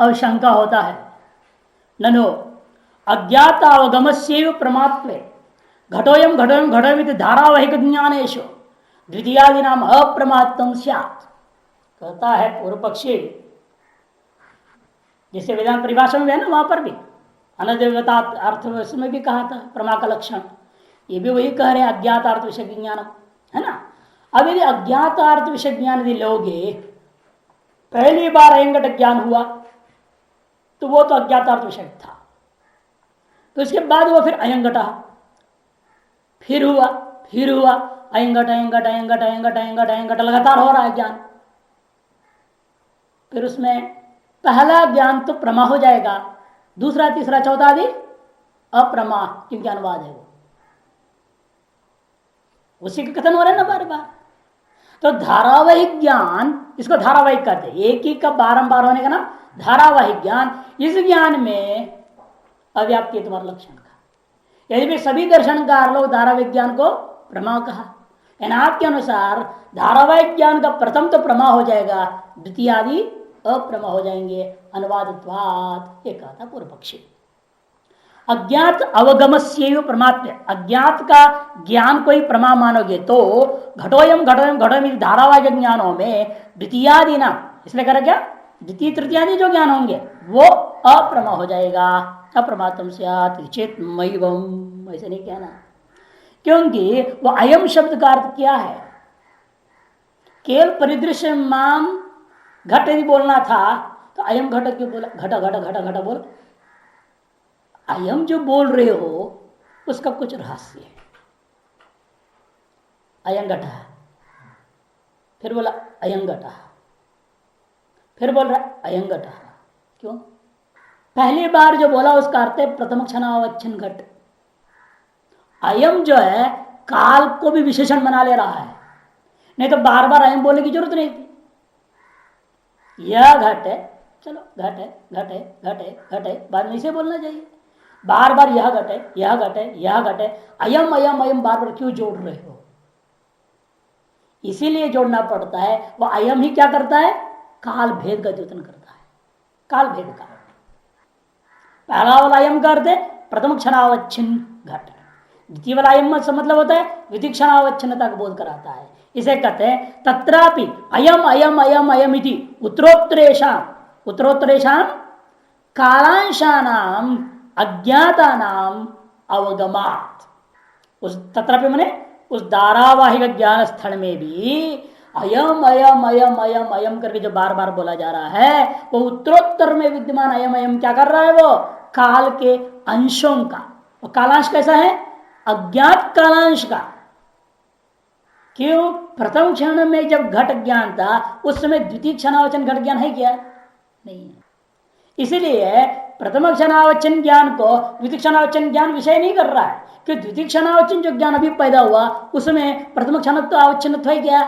और शंका होता है, ननु अज्ञात अवगमस्यैव प्रमात्वे घटोयम घटोयम घटोमिति धारावाहिक ज्ञानेषु द्वितीयादीनाम अप्रमात्वं स्यात्। कहता है पूर्व पक्षी, जैसे वेदांत परिभाषा में है ना, वहां पर भी अनद्वैता अर्थ में भी कहा था प्रमा का लक्षण, ये भी वही कह रहे हैं अज्ञात अर्थ विषय ज्ञान, है ना। अब यदि अज्ञात अर्थ विषय ज्ञान यदि लोगे, पहली बार अयंगट ज्ञान हुआ तो वो तो अज्ञात अर्थ विषय था, तो इसके बाद वो फिर अयंगटा, फिर हुआ अयंगट अयंगट अयंगट अयंगट अयंगट अयंगट लगातार हो रहा है ज्ञान। फिर उसमें पहला ज्ञान तो प्रमा हो जाएगा, दूसरा तीसरा चौथा आदि अप्रमा, क्योंकि अनुवाद है वो, उसी का कथन हो रहा है ना बार बार। तो धारावाहिक ज्ञान, इसको धारावाहिक कहते हैं, एक ही का बारंबार होने का नाम धारावाहिक ज्ञान। इस ज्ञान में अव्याप्ति है तुम्हारा लक्षण का। यदि भी सभी दर्शनकार लोग धारावाहिक ज्ञान को प्रमा कहा, यानी आपके अनुसार धारावाहिक ज्ञान का प्रथम तो प्रमा हो जाएगा, द्वितीय आदि अप्रमा हो जाएंगे, अनुवादत्वात्, एक कहता पूर्व पक्षी। अज्ञात अवगमस्यैव प्रमात्म्य, अज्ञात का ज्ञान कोई प्रमा मानोगे तो घटोयम घटोयम घटोयम धारावाहिक ज्ञानों में द्वितीयादि ना, इसलिए कह रहा क्या, द्वितीय तृतीयादि जो ज्ञान होंगे वो अप्रमा हो जाएगा, अप्रमात्म स्यात् चेत्मैवम्, ऐसे नहीं कहना, क्योंकि वो अयम शब्द का अर्थ क्या है, केवल परिदृश्य मान घट यदि बोलना था तो अयम घट क्यों बोला, घट घट घट घट बोल, अयम जो बोल रहे हो उसका कुछ रहस्य है। अयंगठ, फिर बोला अयंगठ, फिर बोल रहा अयंगठ, क्यों? पहली बार जो बोला उसका अर्थ है प्रथम क्षणावच्छिन्न घट। अयम जो है काल को भी विशेषण बना ले रहा है, नहीं तो बार बार अयम बोलने की जरूरत नहीं थी। यह घट है, चलो घट है घट है घट है घट है, बाद में इसे बोलना चाहिए। बार बार यह घट है यह घट है यह घट है, अयम अयम अयम बार बार क्यों जोड़ रहे हो? इसीलिए जोड़ना पड़ता है। वह अयम ही क्या करता है, काल भेद का द्योतन करता है, काल भेद का। पहला वाला अयम का अर्थ है प्रथम क्षणावच्छिन्न घट, द्वितीय वाला अयम से मतलब होता है द्वितीय क्षणावच्छिन्नता का बोध कराता है। इसे कहते हैं तत्रापि अयम अयम अयम अयम इति उत्तरोत्तरेषाम, उत्तरोत्तरेषाम कालांशानाम अज्ञातानाम अवगमात्। उस तत्रापि माने उस धारावाहिक ज्ञान स्थल में भी अयम अयम अयम अयम अयम करके जो बार बार बोला जा रहा है, वो उत्तरोत्तर में विद्यमान अयम अयम क्या कर रहा है, वो काल के अंशों का। वो कालांश कैसा है, अज्ञात कालांश का। क्यों? प्रथम क्षण में जब घट ज्ञान था उस समय द्वितीय क्षणावचन घट ज्ञान है क्या? नहीं है। इसीलिए प्रथम क्षणावचन ज्ञान को द्वितीय क्षणावचन ज्ञान विषय नहीं कर रहा है, कि द्वितीय क्षणावचन जो ज्ञान अभी पैदा हुआ उसमें प्रथम क्षणत्व अवच्छिन्नत्व है क्या?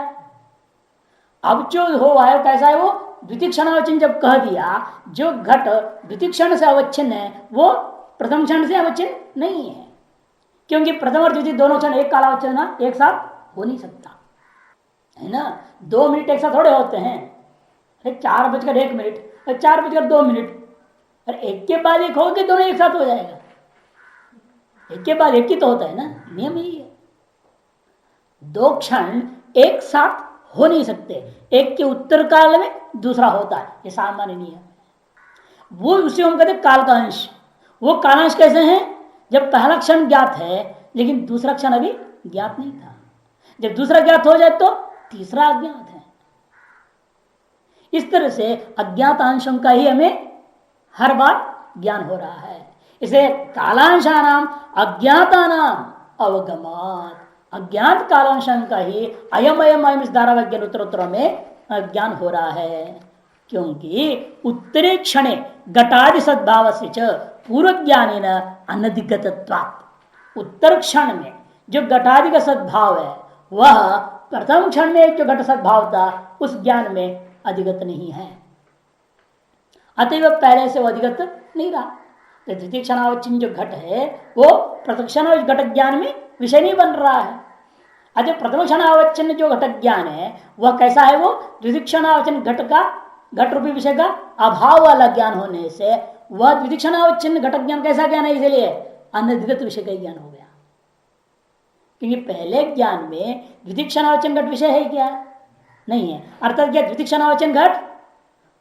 अब जो हुआ है कैसा है, वो द्वितीय क्षणावचन जब कह दिया, जो घट द्वितीय क्षण से अवच्छिन्न है वो प्रथम क्षण से अवच्छिन्न नहीं है, क्योंकि प्रथम और द्वितीय दोनों क्षण एक कालावच्छिन्न एक साथ हो नहीं सकता है ना। 2 मिनट एक साथ थोड़े होते हैं, 4:01 और 4:02, और एक के बाद एक होके दोनों एक साथ हो जाएगा, एक के बाद एक ही तो होता है ना, नियम यही है। 2 क्षण एक साथ हो नहीं सकते, एक के उत्तर काल में दूसरा होता है, ये सामान्य नियम है। वो उसे हम कहते काल का अंश। वो कालांश कैसे हैं, जब पहला क्षण ज्ञात है लेकिन दूसरा क्षण अभी ज्ञात नहीं था, जब दूसरा ज्ञात हो जाए तो तीसरा अज्ञात है। इस तरह से अज्ञात अंशों का ही हमें हर बार ज्ञान हो रहा है। इसे कालांशानाम अज्ञातानाम अवगमात्, अज्ञात कालांशों का ही अयम अयम अयम इस धारावाहिक उत्तरोत्तर में ज्ञान हो रहा है, क्योंकि उत्तरे क्षणे घटादि सद्भाव से पूर्व ज्ञानी न अनधिगतत्वात्। उत्तर क्षण में जो घटादि का सद्भाव है वह प्रथम क्षण में जो घट सद्भाव था उस ज्ञान में अधिगत नहीं है, अतएव पहले से वो अधिगत नहीं रहा। तो द्वितीय क्षणावच्छिन्न जो घट है वो प्रथम क्षण घट ज्ञान में विषय नहीं बन रहा है। अतः प्रथम क्षणावच्छिन्न जो घट ज्ञान है वह कैसा है, वो द्वितीय क्षणावच्छिन्न घट का घट रूपी विषय का अभाव वाला ज्ञान होने से वह द्वितीक्षणावच्छिन्न घटक ज्ञान कैसा ज्ञान है? इसलिए अनधिगत विषय का ज्ञान हो गया। क्योंकि पहले ज्ञान में द्वितीक्षणावचन घट विषय है क्या? नहीं है। अर्थात क्या द्वितीक्षणावचन घट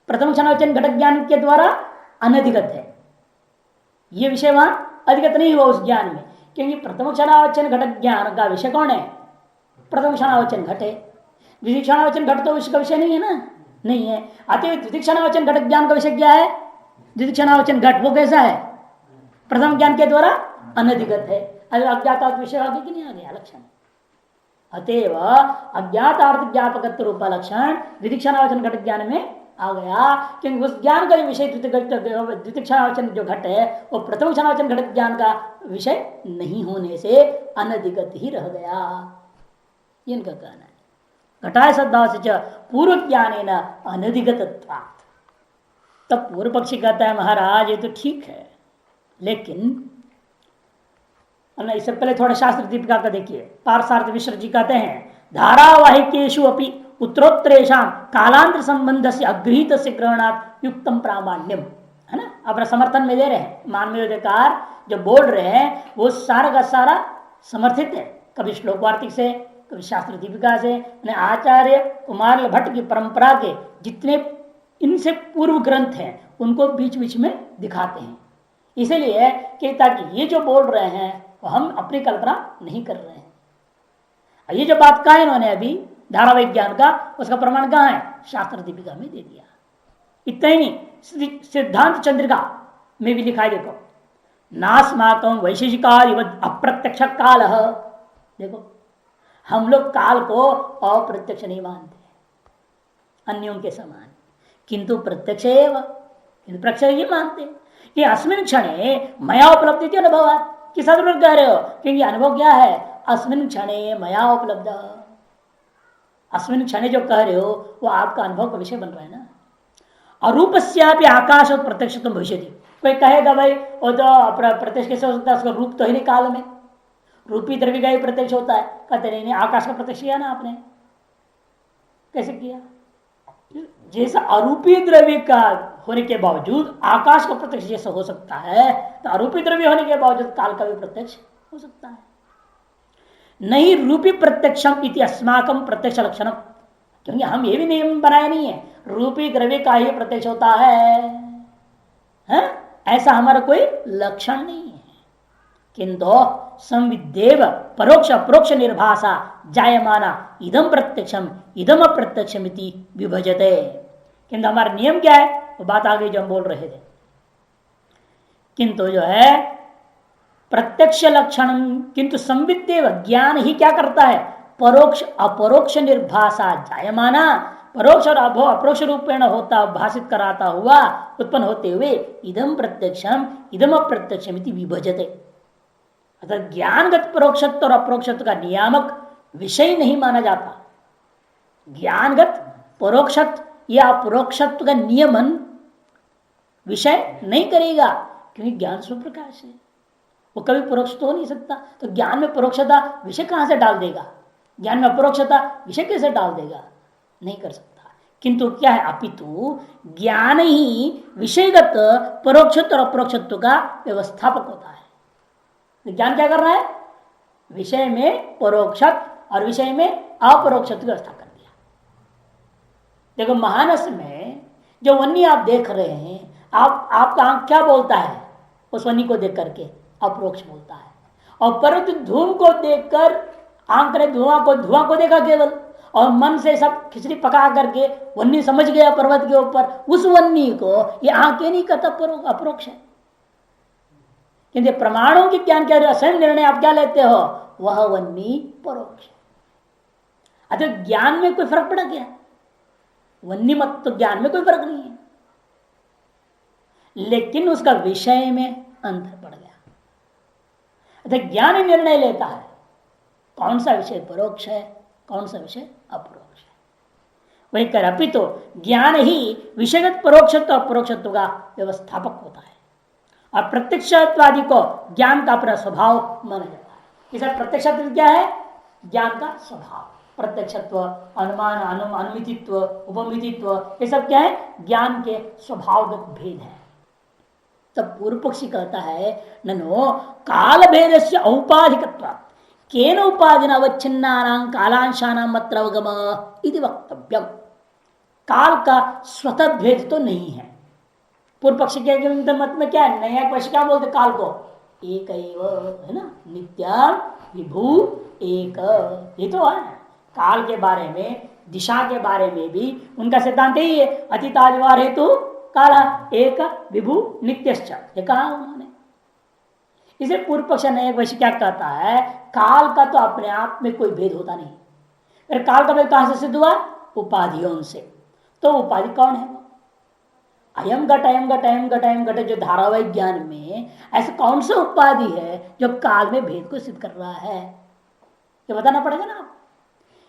प्रथम क्षणावचन घटक ज्ञान के द्वारा अनधिगत है, यह विषय वहां अधिगत नहीं हुआ उस ज्ञान में। क्योंकि प्रथम क्षणावचन घटक ज्ञान का विषय कौन है? प्रथम क्षणावचन घट है। द्वितीय क्षणावचन घट तो उसका विषय नहीं है ना, नहीं है। अतः द्वितीय क्षणावचन घटक ज्ञान का विषय क्या है? द्वितीय क्षणावचन घट। वो कैसा है? प्रथम ज्ञान के द्वारा अनधिगत है। अज्ञात विषय आगे कि नहीं आ गया लक्षण? अतएव अज्ञातार्थ ज्ञापकत्व रूपा लक्षण द्वितीय क्षणावचन घटक ज्ञान में आ गया। क्योंकि उस ज्ञान का जो विषय द्वितीय क्षणावचन जो घट है वो प्रथम क्षणावचन घटक ज्ञान का विषय नहीं होने से अनधिगत ही रह गया, इनका कहना है। घटाय सद्भाव से पूर्व ज्ञान अनधिगतत्वात्। तब पूर्व पक्षी कहता है महाराज ये तो ठीक है, लेकिन इससे पहले थोड़ा शास्त्र दीपिका का देखिए। पार्सार्थ मिश्र जी कहते हैं धारावाहिकेशु अपि उत्तरोत्तरेषां कालांतर संबंध से अगृहित से ग्रहणात् युक्तम प्रामाण्यम, है ना। अपना समर्थन में दे रहे हैं। मानवीयकार जो बोल रहे हैं वो सारा का सारा समर्थित है, कभी श्लोक वार्तिक से, कभी शास्त्र दीपिका से, आचार्य कुमार भट्ट की परंपरा के जितने इनसे पूर्व ग्रंथ हैं उनको बीच बीच में दिखाते हैं। इसलिए कि ताकि ये जो बोल रहे हैं वो हम अपनी कल्पना नहीं कर रहे हैं। ये जो बात कहा इन्होंने अभी धारावाहिक ज्ञान का, उसका प्रमाण कहाँ है? शास्त्र दीपिका में दे दिया। इतना ही नहीं, सिद्धांत चंद्रिका में भी लिखा है, देखो नास्माकं वैशेषिकाल अप्रत्यक्ष काल। देखो हम लोग काल को अप्रत्यक्ष नहीं मानते अन्यों के समान, किंतु प्रत्यक्ष किंतु प्रत्यक्ष ही मानते कि अस्मिन क्षणे मया उपलब्धि अनुभव। किस अनुभव कह रहे हो? क्योंकि अनुभव क्या है? अस्मिन क्षणे मया उपलब्ध। अस्मिन क्षणे जो कह रहे हो वो आपका अनुभव का विषय बन रहा है ना। अरूपस्यापि आकाश और प्रत्यक्ष तो भविष्य। कोई कहेगा भाई वो तो प्रत्यक्ष कैसे हो सकता है? उसका रूप तो ही नहीं काल में, रूपी द्रव्य का ही प्रत्यक्ष होता है। कहते नहीं आकाश का प्रत्यक्ष किया ना आपने, कैसे किया? जैसा अरूपी द्रव्य का होने के बावजूद आकाश का प्रत्यक्ष जैसा हो सकता है, तो अरूपी द्रव्य होने के बावजूद काल का भी प्रत्यक्ष हो सकता है। नहीं रूपी प्रत्यक्षम इति अस्माकं प्रत्यक्ष लक्षणम। क्योंकि हम ये भी नियम बनाए नहीं है रूपी द्रव्य का ही प्रत्यक्ष होता है, ऐसा हमारा कोई लक्षण नहीं है। किंतु संविदेव परोक्ष अप्रोक्ष निर्भाषा जायमाना इदम प्रत्यक्षम इदम अप्रत्यक्षम इति विभजते। किंतु हमारा नियम क्या है? वो बात आगे जो हम बोल रहे थे। किंतु जो है प्रत्यक्ष लक्षण, किंतु संविदेव ज्ञान ही क्या करता है? परोक्ष अपरोक्ष निर्भाषा जायमाना, परोक्ष और अप्रोक्ष रूपेण होता भाषित कराता हुआ उत्पन्न होते हुए इदम प्रत्यक्षम इदम अप्रत्यक्षम इति विभजते। अर्थात ज्ञानगत परोक्षत्व और अप्रोक्षत्व का नियामक विषय नहीं माना जाता। ज्ञानगत परोक्षत्व या अपरोक्षत्व का नियमन विषय नहीं करेगा, क्योंकि ज्ञान स्वप्रकाश है, वो कभी परोक्ष तो हो नहीं सकता। तो ज्ञान में परोक्षता विषय कहां से डाल देगा? ज्ञान में अपरोक्षता विषय कैसे डाल देगा? नहीं कर सकता। किंतु क्या है? अपितु ज्ञान ही विषयगत परोक्षत्व और अपरोक्षत्व का व्यवस्थापक होता है। तो ज्ञान क्या कर रहा है? विषय में परोक्षत्व और विषय में अपरोक्षत्व की व्यवस्था कर दिया। देखो महानस में जो वन्नी आप देख रहे हैं, आपका आंख क्या बोलता है? उस वन्नी को देख करके अपरोक्ष बोलता है। और परंतु धूम को देखकर आंख ने धुआं को देखा केवल, और मन से सब खिचड़ी पका करके वन्नी समझ गया पर्वत के ऊपर, उस वन्नी को ये आंखें नहीं कहता अपरोक्ष है। किंतु प्रमाणों के ज्ञान के स्वयं निर्णय आप क्या लेते हो? वह वन्नी परोक्ष। अतः ज्ञान में कोई फर्क पड़ा क्या? वन्नी मत तो ज्ञान में कोई फर्क नहीं है, लेकिन उसका विषय में अंतर पड़ गया। अतः ज्ञान निर्णय लेता है कौन सा विषय परोक्ष है, कौन सा विषय अपरोक्ष है। वही कर अपितु ज्ञान ही विषयगत परोक्षत्व अपरोक्षत्व का व्यवस्थापक होता है। और प्रत्यक्षत्वादि को ज्ञान का अपना स्वभाव माना जाता है। इसे प्रत्यक्षत्व क्या है? ज्ञान का स्वभाव, प्रत्यक्षत्व, अनुमान, अनुमितित्व, उपमितित्व, ये सब क्या है? ज्ञान के स्वभावगत भेद है। तब पूर्व पक्षी कहता है ननो काल भेद से औपाधिकत्वात् केन उपाधिना अवच्छिन्नानां कालांशानां मत्र अवगम इति वक्तव्यम। काल का स्वतः भेद तो नहीं है। पूर्व पक्ष के मत में क्या है? नया पक्ष क्या बोलते काल को? एक है ना, नित्य विभू एक, ये तो है। काल के बारे में, दिशा के बारे में भी उनका सिद्धांत ही है, अतीताजवार हेतु काल एक विभू नित्यश्च, ये कहा उन्होंने। इसे पूर्व पक्ष नया पक्ष क्या कहता है? काल का तो अपने आप में कोई भेद होता नहीं। फिर काल का भेद कहां से सिद्ध हुआ? उपाधियों से। तो उपाधि कौन है? अयम घट अयम घट अयम घट अयम घट, जो धारावाहिक ज्ञान में ऐसा कौन सा उपाधि है जो काल में भेद को सिद्ध कर रहा है? ये बताना पड़ेगा ना,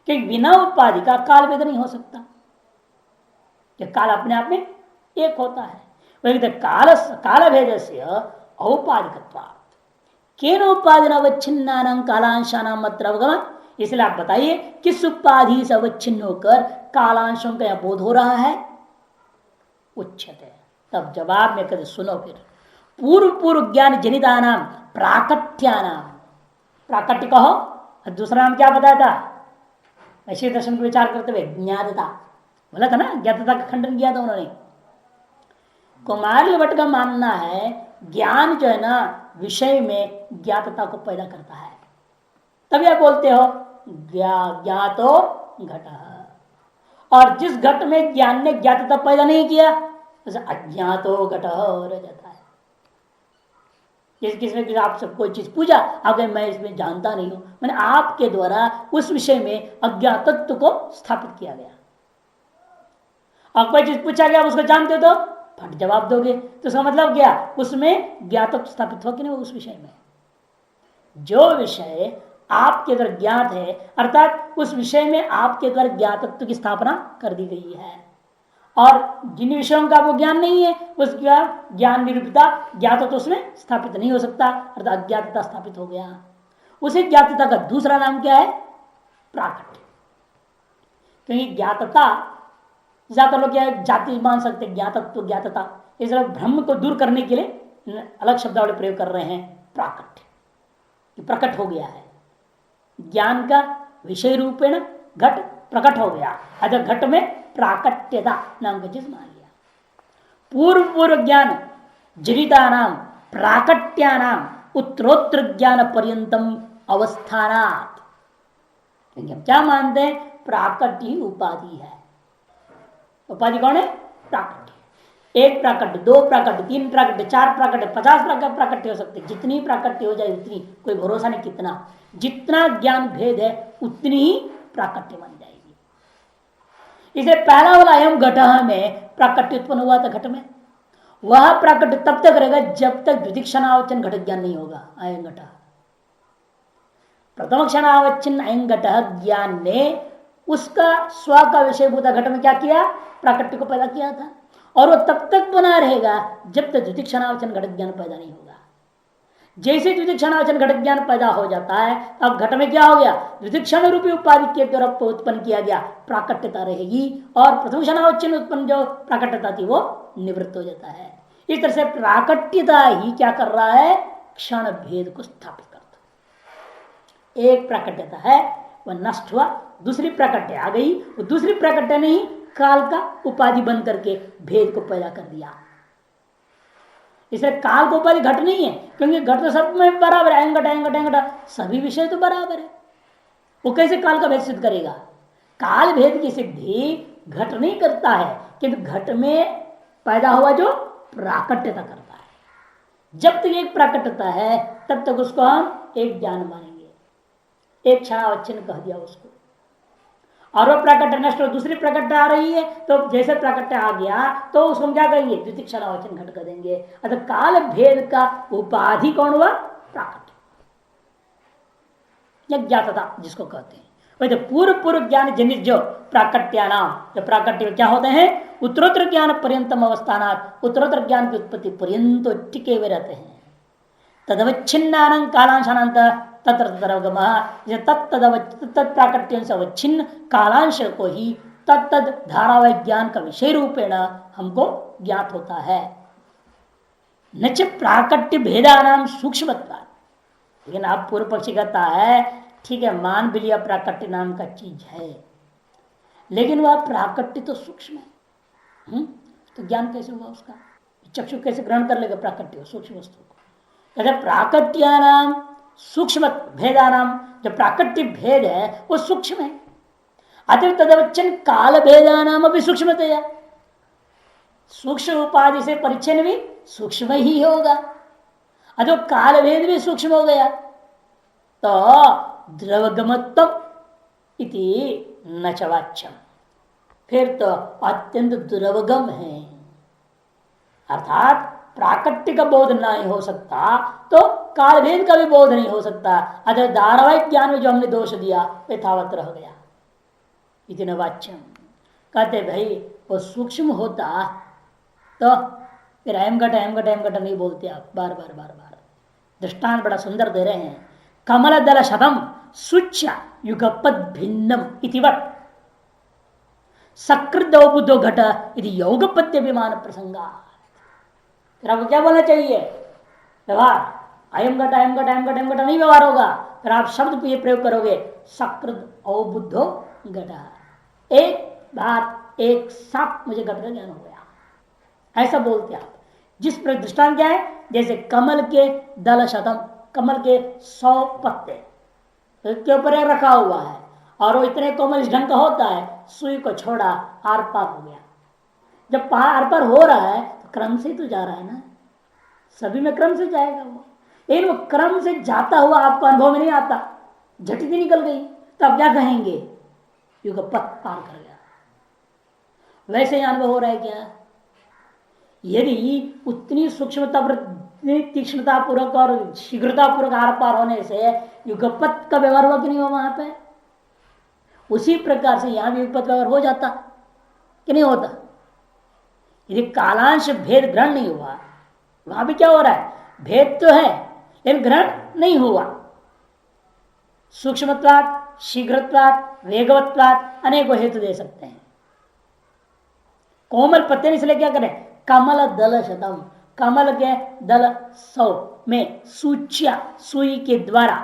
कि बिना उपाधि का काल भेद नहीं हो सकता। कि काल अपने आप में एक होता है। वही काल भेद से औपाधिकत्वात् केन उपाधिना अवच्छिन्नानां कालांशानां मत्र अवगम। इसलिए आप बताइए किस उपाधि से अवच्छिन्न होकर कालांशों का बोध हो रहा है? उच्चते। तब जवाब में कहते सुनो, फिर पूर्व ज्ञान जनिता नाम प्राकट्यानाम, प्राकट्य कहो, दूसरा नाम क्या बताया था? ऐसे दर्शन को विचार करते हुए ज्ञातता बोला था ना, ज्ञातता का खंडन किया था उन्होंने। कुमार भट्ट का मानना है ज्ञान जो है ना विषय में ज्ञातता को पैदा करता है। तभी आप बोलते हो ज्ञातो घट, और जिस घट में ज्ञान ने ज्ञातता पैदा नहीं किया उसे अज्ञातो घट रह जाता है। जैसे किसने आपसे कोई चीज पूछा, अगर मैं इसमें जानता नहीं हूं, मैंने आपके द्वारा उस विषय में अज्ञातत्व को स्थापित किया गया। और कोई चीज पूछा गया, उसको जानते हो तो फट जवाब दोगे, तो उसका मतलब क्या? उसमें ज्ञातत्व स्थापित हो कि नहीं उस विषय में। जो विषय आपके द्वारा ज्ञात है, अर्थात उस विषय में आपके द्वारा ज्ञातत्व की स्थापना कर दी गई है। और जिन विषयों का वो ज्ञान नहीं है, उस ज्ञान निरूपता ज्ञातत्व उसमें स्थापित नहीं हो सकता, अर्थात अज्ञातता स्थापित हो गया। उसी ज्ञातता का दूसरा नाम क्या है? प्राकट्य। क्योंकि ज्ञातता ज्यादा लोग क्या जाति मान सकते, ज्ञातत्व ज्ञातता, इसलिए भ्रम को दूर करने के लिए अलग शब्दावली प्रयोग कर रहे हैं प्राकट्य। प्रकट हो गया है ज्ञान का विषय रूपेण, घट प्रकट हो गया, अतः घट में प्राकट्यता नाम का चीज मान लिया। पूर्व ज्ञान जनिता नाम प्राकट्यानाम उत्तरोत्तर ज्ञान पर्यंतम अवस्थानात्। क्या मानते हैं? प्राकट्य ही उपाधि है। उपाधि कौन है? प्राकट्य। एक प्राकट्य, दो प्राकट्य, तीन प्राकट्य, चार प्राकट्य, 50 प्राकट्य हो सकते। जितनी प्राकट्य हो जाए उतनी, कोई भरोसा नहीं कितना। जितना ज्ञान भेद है उतनी ही प्राकट्य बन जाएगी। इसे पहला वाला अयम घट में प्राकट्य उत्पन्न हुआ था घट में, वह प्राकट्य तब तक रहेगा जब तक द्वितीक्षणावचन घट ज्ञान नहीं होगा। अयम घट प्रथम क्षणावच्छिन्न अयम घट ज्ञान ने उसका स्व का विषयभूत घट में क्या किया? प्राकट्य को पैदा किया था, और वो तब तक बना रहेगा जब तक द्वितीय क्षणावचन घट ज्ञान पैदा नहीं होगा। जैसे द्वितीय क्षणावचन घट ज्ञान पैदा हो जाता है, अब घट में क्या हो गया? द्वितीय क्षण रूपी उपाधि के द्वारा उत्पन्न किया गया प्राकट्यता रहेगी, और प्रथम क्षणावचन उत्पन्न जो प्राकट्यता थी वो निवृत्त हो जाता है। इस तरह से प्राकट्यता ही क्या कर रहा है? क्षण भेद को स्थापित करता। एक प्राकट्यता है वह नष्ट हुआ, दूसरी प्राकट्य आ गई, वो दूसरी प्राकट्य ने ही काल का उपाधि बन करके भेद को पैदा कर दिया। इसलिए काल को उपाधि घट नहीं है, क्योंकि घट तो सब में बराबर है, घट सभी विषय तो बराबर है। वो कैसे काल का भेद सिद्ध करेगा? काल भेद की सिद्धि घट नहीं करता है, किंतु घट में पैदा हुआ जो प्राकट्यता करता है। जब तक एक प्राकट्यता है तब तक उसको हम एक ज्ञान मानेंगे, एक क्षणावच्छिन्न कह दिया उसको। और वो प्राकट्य नष्ट हो, दूसरी प्राकट्य आ रही है, तो जैसे प्राकट्य आ गया तो उसको हम क्या करेंगे? द्वितीय क्षणावचन घट कर देंगे। अतः काल भेद का उपाधि कौन हुआ? प्राकट्य या ज्ञातता जिसको कहते हैं। वैसे पूर्व ज्ञान जनित जो प्राकट्यानाम, जो प्राकट्य क्या होते हैं? उत्तरोत्तर ज्ञान पर्यंतम अवस्थानात्, उत्तरोत्तर ज्ञान की उत्पत्ति पर्यंत टिके हुए रहते हैं। तदवच्छिन्नानं कालांशानांत तत्र तदवगम, तत्प्राकट्य से अवच्छिन्न कालांश को ही तत्त धारावाहिक ज्ञान का विषय रूपेण हमको ज्ञात होता है। न च प्राकट्य भेदानाम सूक्ष्मत्वात्। लेकिन आप पूर्व पक्षी कहता है ठीक है, मान भी लिया प्राकट्य नाम का चीज है, लेकिन वह प्राकट्य तो सूक्ष्म है। तो ज्ञान कैसे हुआ उसका? चक्षु कैसे ग्रहण कर लेगा प्राकट्य सूक्ष्म वस्तु को? कहते प्राकट्यानाम सूक्ष्म भेदानाम, जो प्राकट्य भेद है वो सूक्ष्म है। अतः तदवचन काल भेदानाम भी सूक्ष्मतया, सूक्ष्म उपाधि से परिचन्न भी सूक्ष्म ही होगा। अतः काल भेद भी सूक्ष्म हो गया, तो द्रवगमत्व इति न च वाच्यम, फिर तो अत्यंत दुर्वगम है, अर्थात प्राकट्य का बोध नहीं हो सकता तो कालभेद का भी बोध नहीं हो सकता। अतः धारावाहिक ज्ञान में जो हमने दोष दिया यथावत रह गया। इति न वाच्यम, कहते भाई वो सूक्ष्म होता तो फिर अयम घट नहीं बोलते आप बार बार बार बार। दृष्टांत बड़ा सुंदर दे रहे हैं, कमल दल शतम सुच्य युगपद भिन्नम इतिवत सकृत बुद्धो घट यदि योगपत्य विमान प्रसंगा। फिर आपको क्या बोलना चाहिए? व्यवहार अयम घट नहीं व्यवहार होगा, फिर आप शब्द ये प्रयोग करोगे सकृत औबुद्धो घट, एक बार एक साथ मुझे घट का ज्ञान हो गया, ऐसा बोलते आप। जिस पर दृष्टांत क्या है, जैसे कमल के दल शतम, कमल के 100 पत्ते के ऊपर रखा हुआ है और वो इतने कोमल इस ढंग का होता है, सुई को छोड़ा आर पार हो गया। जब आर पार हो रहा है तो क्रम से तो जा रहा है ना, सभी में क्रम से जाएगा वो, लेकिन वो क्रम से जाता हुआ आपको अनुभव में नहीं आता, झटती निकल गई, तो आप क्या कहेंगे? युगपथ पार कर गया। वैसे ही अनुभव हो रहा है क्या? यदि उतनी सूक्ष्मता तीक्ष्णता पूर्वक और शीघ्रता पूर्वक आर पार होने से युगपथ का व्यवहार हुआ कि नहीं हुआ वहां पे? उसी प्रकार से यहां भी युगपथ व्यवहार हो जाता कि नहीं होता? यदि कालांश भेद ग्रहण नहीं हुआ, वहां भी क्या हो रहा है? भेद तो है लेकिन ग्रहण नहीं हुआ। सूक्ष्मत्वात्, शीघ्रत्वात्, वेगवत्वात् अनेकों हेतु दे सकते हैं। कोमल पत्ते ने इसलिए क्या करें? कमल दल शतम, कमल के दल 100 में सूच्या, सुई के द्वारा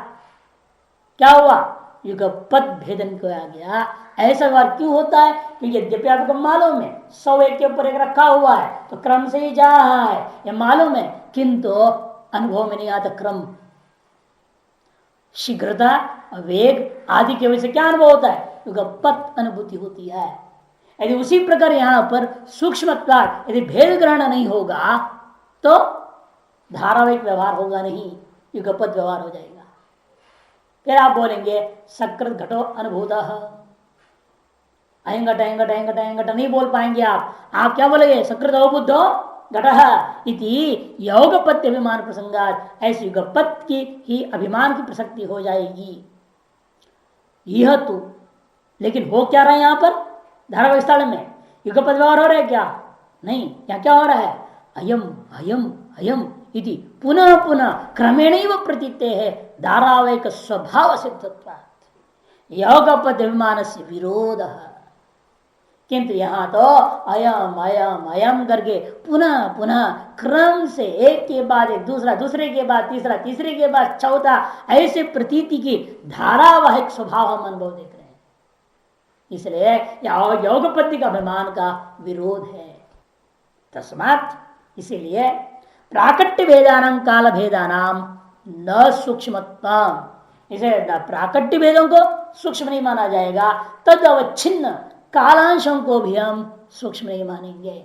क्या हुआ? युगपथ भेदन किया गया। ऐसा व्यवहार क्यों होता है? क्योंकि यद्यपि आपको मालूम है 100 एक के ऊपर एक रखा हुआ है तो क्रम से ही जा रहा है, ये मालूम है, किंतु अनुभव में नहीं आता क्रम। शीघ्रता, वेग आदि की वजह से क्या अनुभव होता है? युगपथ अनुभूति होती है। यदि उसी प्रकार यहां पर सूक्ष्मत्व, यदि भेद ग्रहण नहीं होगा तो धारावाहिक व्यवहार होगा नहीं, युगपथ व्यवहार हो जाएगा। फिर आप बोलेंगे सकृत घटो अनुभूत, अयंगट नहीं बोल पाएंगे आप क्या बोलेंगे? सकृत अवबुद्धो घट इति योगपत्य अभिमान प्रसंगात, ऐसे युगपथ की ही अभिमान की प्रसक्ति हो जाएगी। यह तो लेकिन हो क्या रहा है यहां पर धारावाहिक स्थल में? युगपथ व्यवहार हो रहा है क्या? नहीं, यहाँ क्या हो रहा है? अयम अयम अयम इति पुनः पुनः क्रमेण प्रतीते है धारावाहिक स्वभाव सिद्धत्वात् योगपथ अभिमान से विरोध। किंतु यहां तो अयम अयम अयम करके पुनः पुनः क्रम से एक के बाद एक दूसरा, दूसरे के बाद तीसरा, तीसरे के बाद चौथा, ऐसे प्रतीति की धारावाहिक स्वभाव हम अनुभव देख रहे हैं। इसलिए योगपत्ति का अभिमान का विरोध है। तस्मात् इसीलिए प्राकट्य भेदानां काल भेदानां न सूक्ष्मत्वम, इसे प्राकट्य भेदों को सूक्ष्म नहीं माना जाएगा, तद अवच्छिन्न कालांशों को भी हम सूक्ष्म नहीं मानेंगे।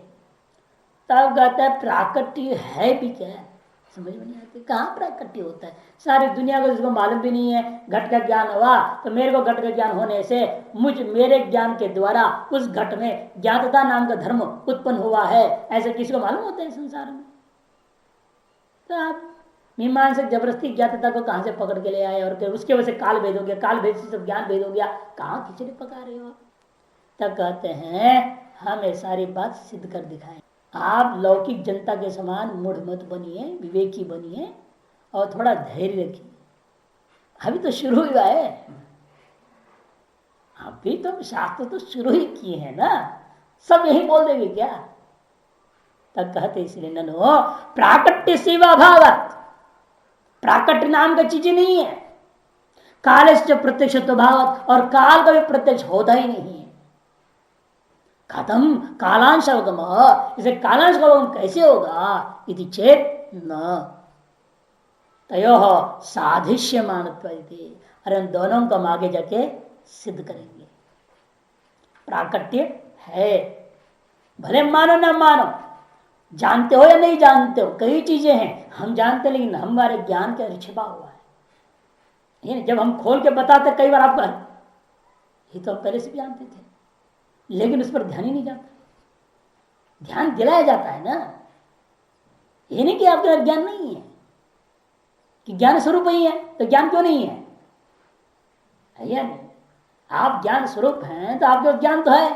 तब कहता है प्राकट्य है भी क्या है? समझ में नहीं आती कहाँ प्राकट्य होता है। सारी दुनिया को जिसको मालूम भी नहीं है घट का ज्ञान हुआ, तो मेरे को घट का ज्ञान होने से मेरे ज्ञान के द्वारा उस घट में ज्ञातता नाम का धर्म उत्पन्न हुआ है, ऐसे किसी को मालूम होता है संसार में? तो आप मीमांसक जबरदस्ती ज्ञातता को कहां से पकड़ के ले आए और उसके वजह से काल भेद हो गया, काल भेद से सब ज्ञान भेद हो गया, कहाँ खिचड़ी पका रहे हो? तब कहते हैं हम ये सारी बात सिद्ध कर दिखाएं। आप लौकिक जनता के समान मूढ़ मत बनिए, विवेकी बनिए और थोड़ा धैर्य रखिए। अभी तो शुरू हुआ है, अभी तो शास्त्र तो शुरू ही किए हैं ना, सब यही बोल देंगे क्या? तब कहते इसलिए ननो प्राकट्य सेवा भावत, प्राकट्य नाम का चीज नहीं है, काल से प्रत्यक्ष भावत, और काल का भी प्रत्यक्ष होता ही नहीं है। खत्म कालांश अवगम, इसे कालांश का अवगम कैसे होगा? इति चेत न तयो साधिश्य मानत्व, अरे उन दोनों को हम आगे जाके सिद्ध करेंगे। प्राकट्य है, भले मानो ना मानो, जानते हो या नहीं जानते हो, कई चीजें हैं हम जानते, लेकिन हमारे ज्ञान के छिपा हुआ है। जब हम खोल के बताते कई बार आपको ये तो हम पहले से भी जानते थे, लेकिन उस पर ध्यान ही नहीं जाता। ध्यान दिलाया जाता है ना, ये नहीं कि आपके ज्ञान नहीं है, कि ज्ञान स्वरूप ही है तो ज्ञान क्यों नहीं है? या नहीं, आप ज्ञान स्वरूप हैं तो आपके ज्ञान तो है,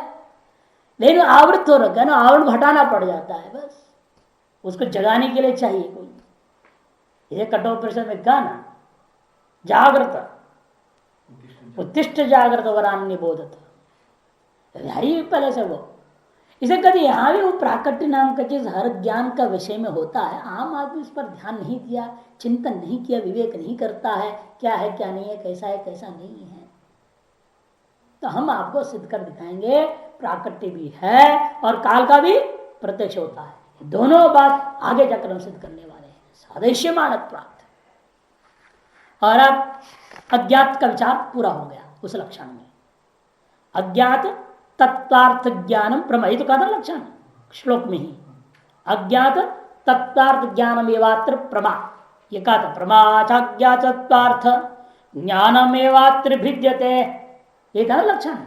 लेकिन आवृत हो रखा है ना, आवरण को हटाना पड़ जाता है, बस उसको जगाने के लिए चाहिए कोई। ये कठोपनिषद में कहा ना, जागृत उत्तिष्ठ जागृत वरान्य बोधत, हरी पहले से वो, इसे कभी यहां भी वो प्राकट्य नाम का चीज हर ज्ञान का विषय में होता है। आम आदमी उस पर ध्यान नहीं दिया, चिंतन नहीं किया, विवेक नहीं करता है, क्या है क्या नहीं है, कैसा है कैसा नहीं है। तो हम आपको सिद्ध कर दिखाएंगे प्राकट्य भी है और काल का भी प्रत्यक्ष होता है, दोनों बात आगे जाकर हम सिद्ध करने वाले हैं। सादृश्य मानक प्राप्त, और अब अज्ञात का विचार पूरा हो गया उस लक्षण में। अज्ञात तत्वार्थ ज्ञानम प्रमा, ये तो कहा था लक्षण श्लोक में ही, अज्ञात तत्वार्थ ज्ञानम एवात्र प्रमा, ये कहा था प्रमाचाज्ञात तत्वार्थ ज्ञानमेवात्र भिद्यते, ये था ना लक्षण।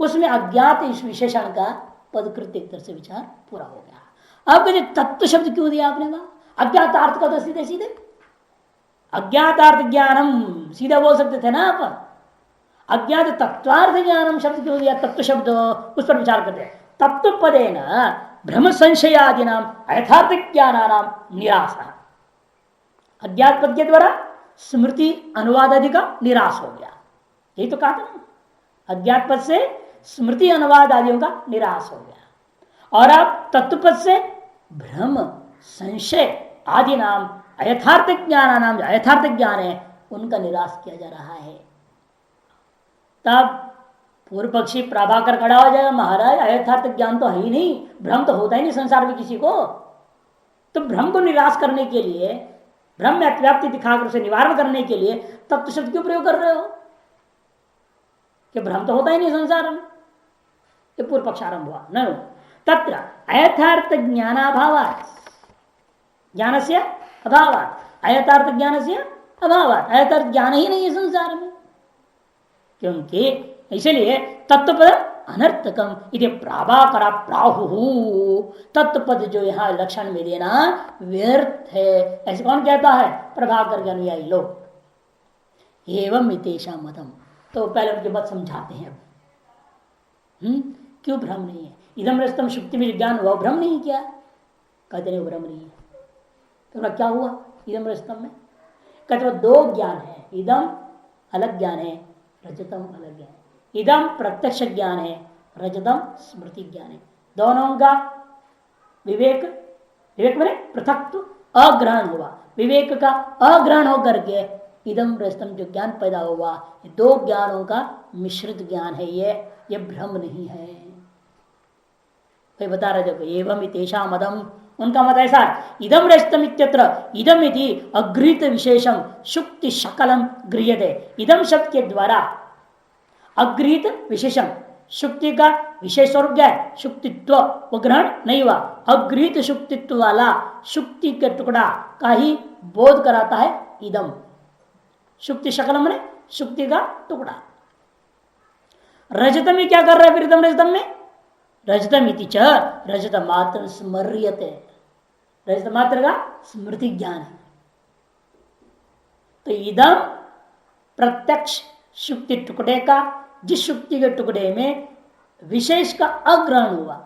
उसमें अज्ञात इस विशेषण का पदकृत्य एक तरह से विचार पूरा हो गया। अब कहते तत्व शब्द क्यों दिया आपने? वहां अज्ञात अर्थ का तो सीधे सीधे अज्ञातार्थ ज्ञानम सीधा बोल सकते थे ना आप, अज्ञात तत्वार्थ ज्ञानम शब्द क्यों दिया? तत्व शब्द, उस पर विचार करते हैं। तत्व पदे न भ्रम संशयादि नाम यथार्थ ज्ञानानाम निराश, अज्ञात पद के द्वारा स्मृति अनुवाद आदि का निराश हो गया, यही तो कहा था ना, अज्ञात पद से स्मृति अनुवाद आदियों का निराश हो गया। और अब तत्व पद से भ्रम संशय आदि नाम अयथार्थ ज्ञान नाम, अयथार्थ ज्ञान है उनका निराश किया जा रहा है। तब पूर्व पक्षी प्रभाकर खड़ा हो जाएगा, महाराज अयथार्थ ज्ञान तो है ही नहीं, भ्रम तो होता ही नहीं संसार में किसी को, तो भ्रम को निराश करने के लिए, भ्रम में अतिव्याप्ति दिखाकर उसे निवारण करने के लिए तत्व शब्द क्यों प्रयोग कर रहे हो? कि भ्रम तो होता ही नहीं संसार में। ये पूर्व पक्ष आरंभ हुआ न, तत्र अयथार्थ ज्ञानाभावात्, ज्ञान से अभावात्, अयथार्थ ज्ञान से अभावात्, अयथार्थ ज्ञान ही नहीं है संसार में, क्योंकि इसलिए तत्वपद अनर्थकम इति प्राभाकर प्राहु, तत्वपद जो यहाँ लक्षण में देना व्यर्थ है, ऐसे कौन कहता है? प्रभाकर के अनुयायी लोग। एवं इतेषा मतम, तो पहले उनके मत समझाते हैं। क्यों भ्रम नहीं है? इदम रस्तम शुक्ति में ज्ञान हुआ, भ्रम नहीं किया, कहते नहीं भ्रम नहीं है। तो क्या हुआ इदम रस्तम में? कहते वो दो ज्ञान है, इदम अलग ज्ञान है, रजतम अलग ज्ञान है। इदम प्रत्यक्ष ज्ञान है, रजतम स्मृति ज्ञान है। दोनों का विवेक, विवेक मैंने पृथक अग्रहण हुआ, विवेक का अग्रहण होकर के इदम रजतम जो ज्ञान पैदा हुआ, ये दो ज्ञानों का मिश्रित ज्ञान है, ये भ्रम नहीं है। कोई बता रहे देखो, एवं इतेषा मदम, उनका मत ऐसा, इदम रजतम इत्यत्र इदम इति अगृहीत विशेषम शुक्ति शकलम गृह्यते। इदम शब्द के द्वारा अगृहीत विशेषम, शुक्ति का विशेष स्वरूप क्या है? शुक्तित्व, वो ग्रहण नहीं हुआ। अगृहीत शुक्तित्व वाला शुक्ति के टुकड़ा का ही बोध कराता है इदम। शुक्ति शकलम ने शुक्ति का टुकड़ा। रजतम में क्या कर रहा है फिर इदम रजतम में? रजतम इति च रजत मात्र स्मर्यते, रजत मात्र का स्मृति ज्ञान है। तो इदम प्रत्यक्ष शुक्ति टुकड़े का, जिस शुक्ति के टुकड़े में विशेष का अग्रहण हुआ,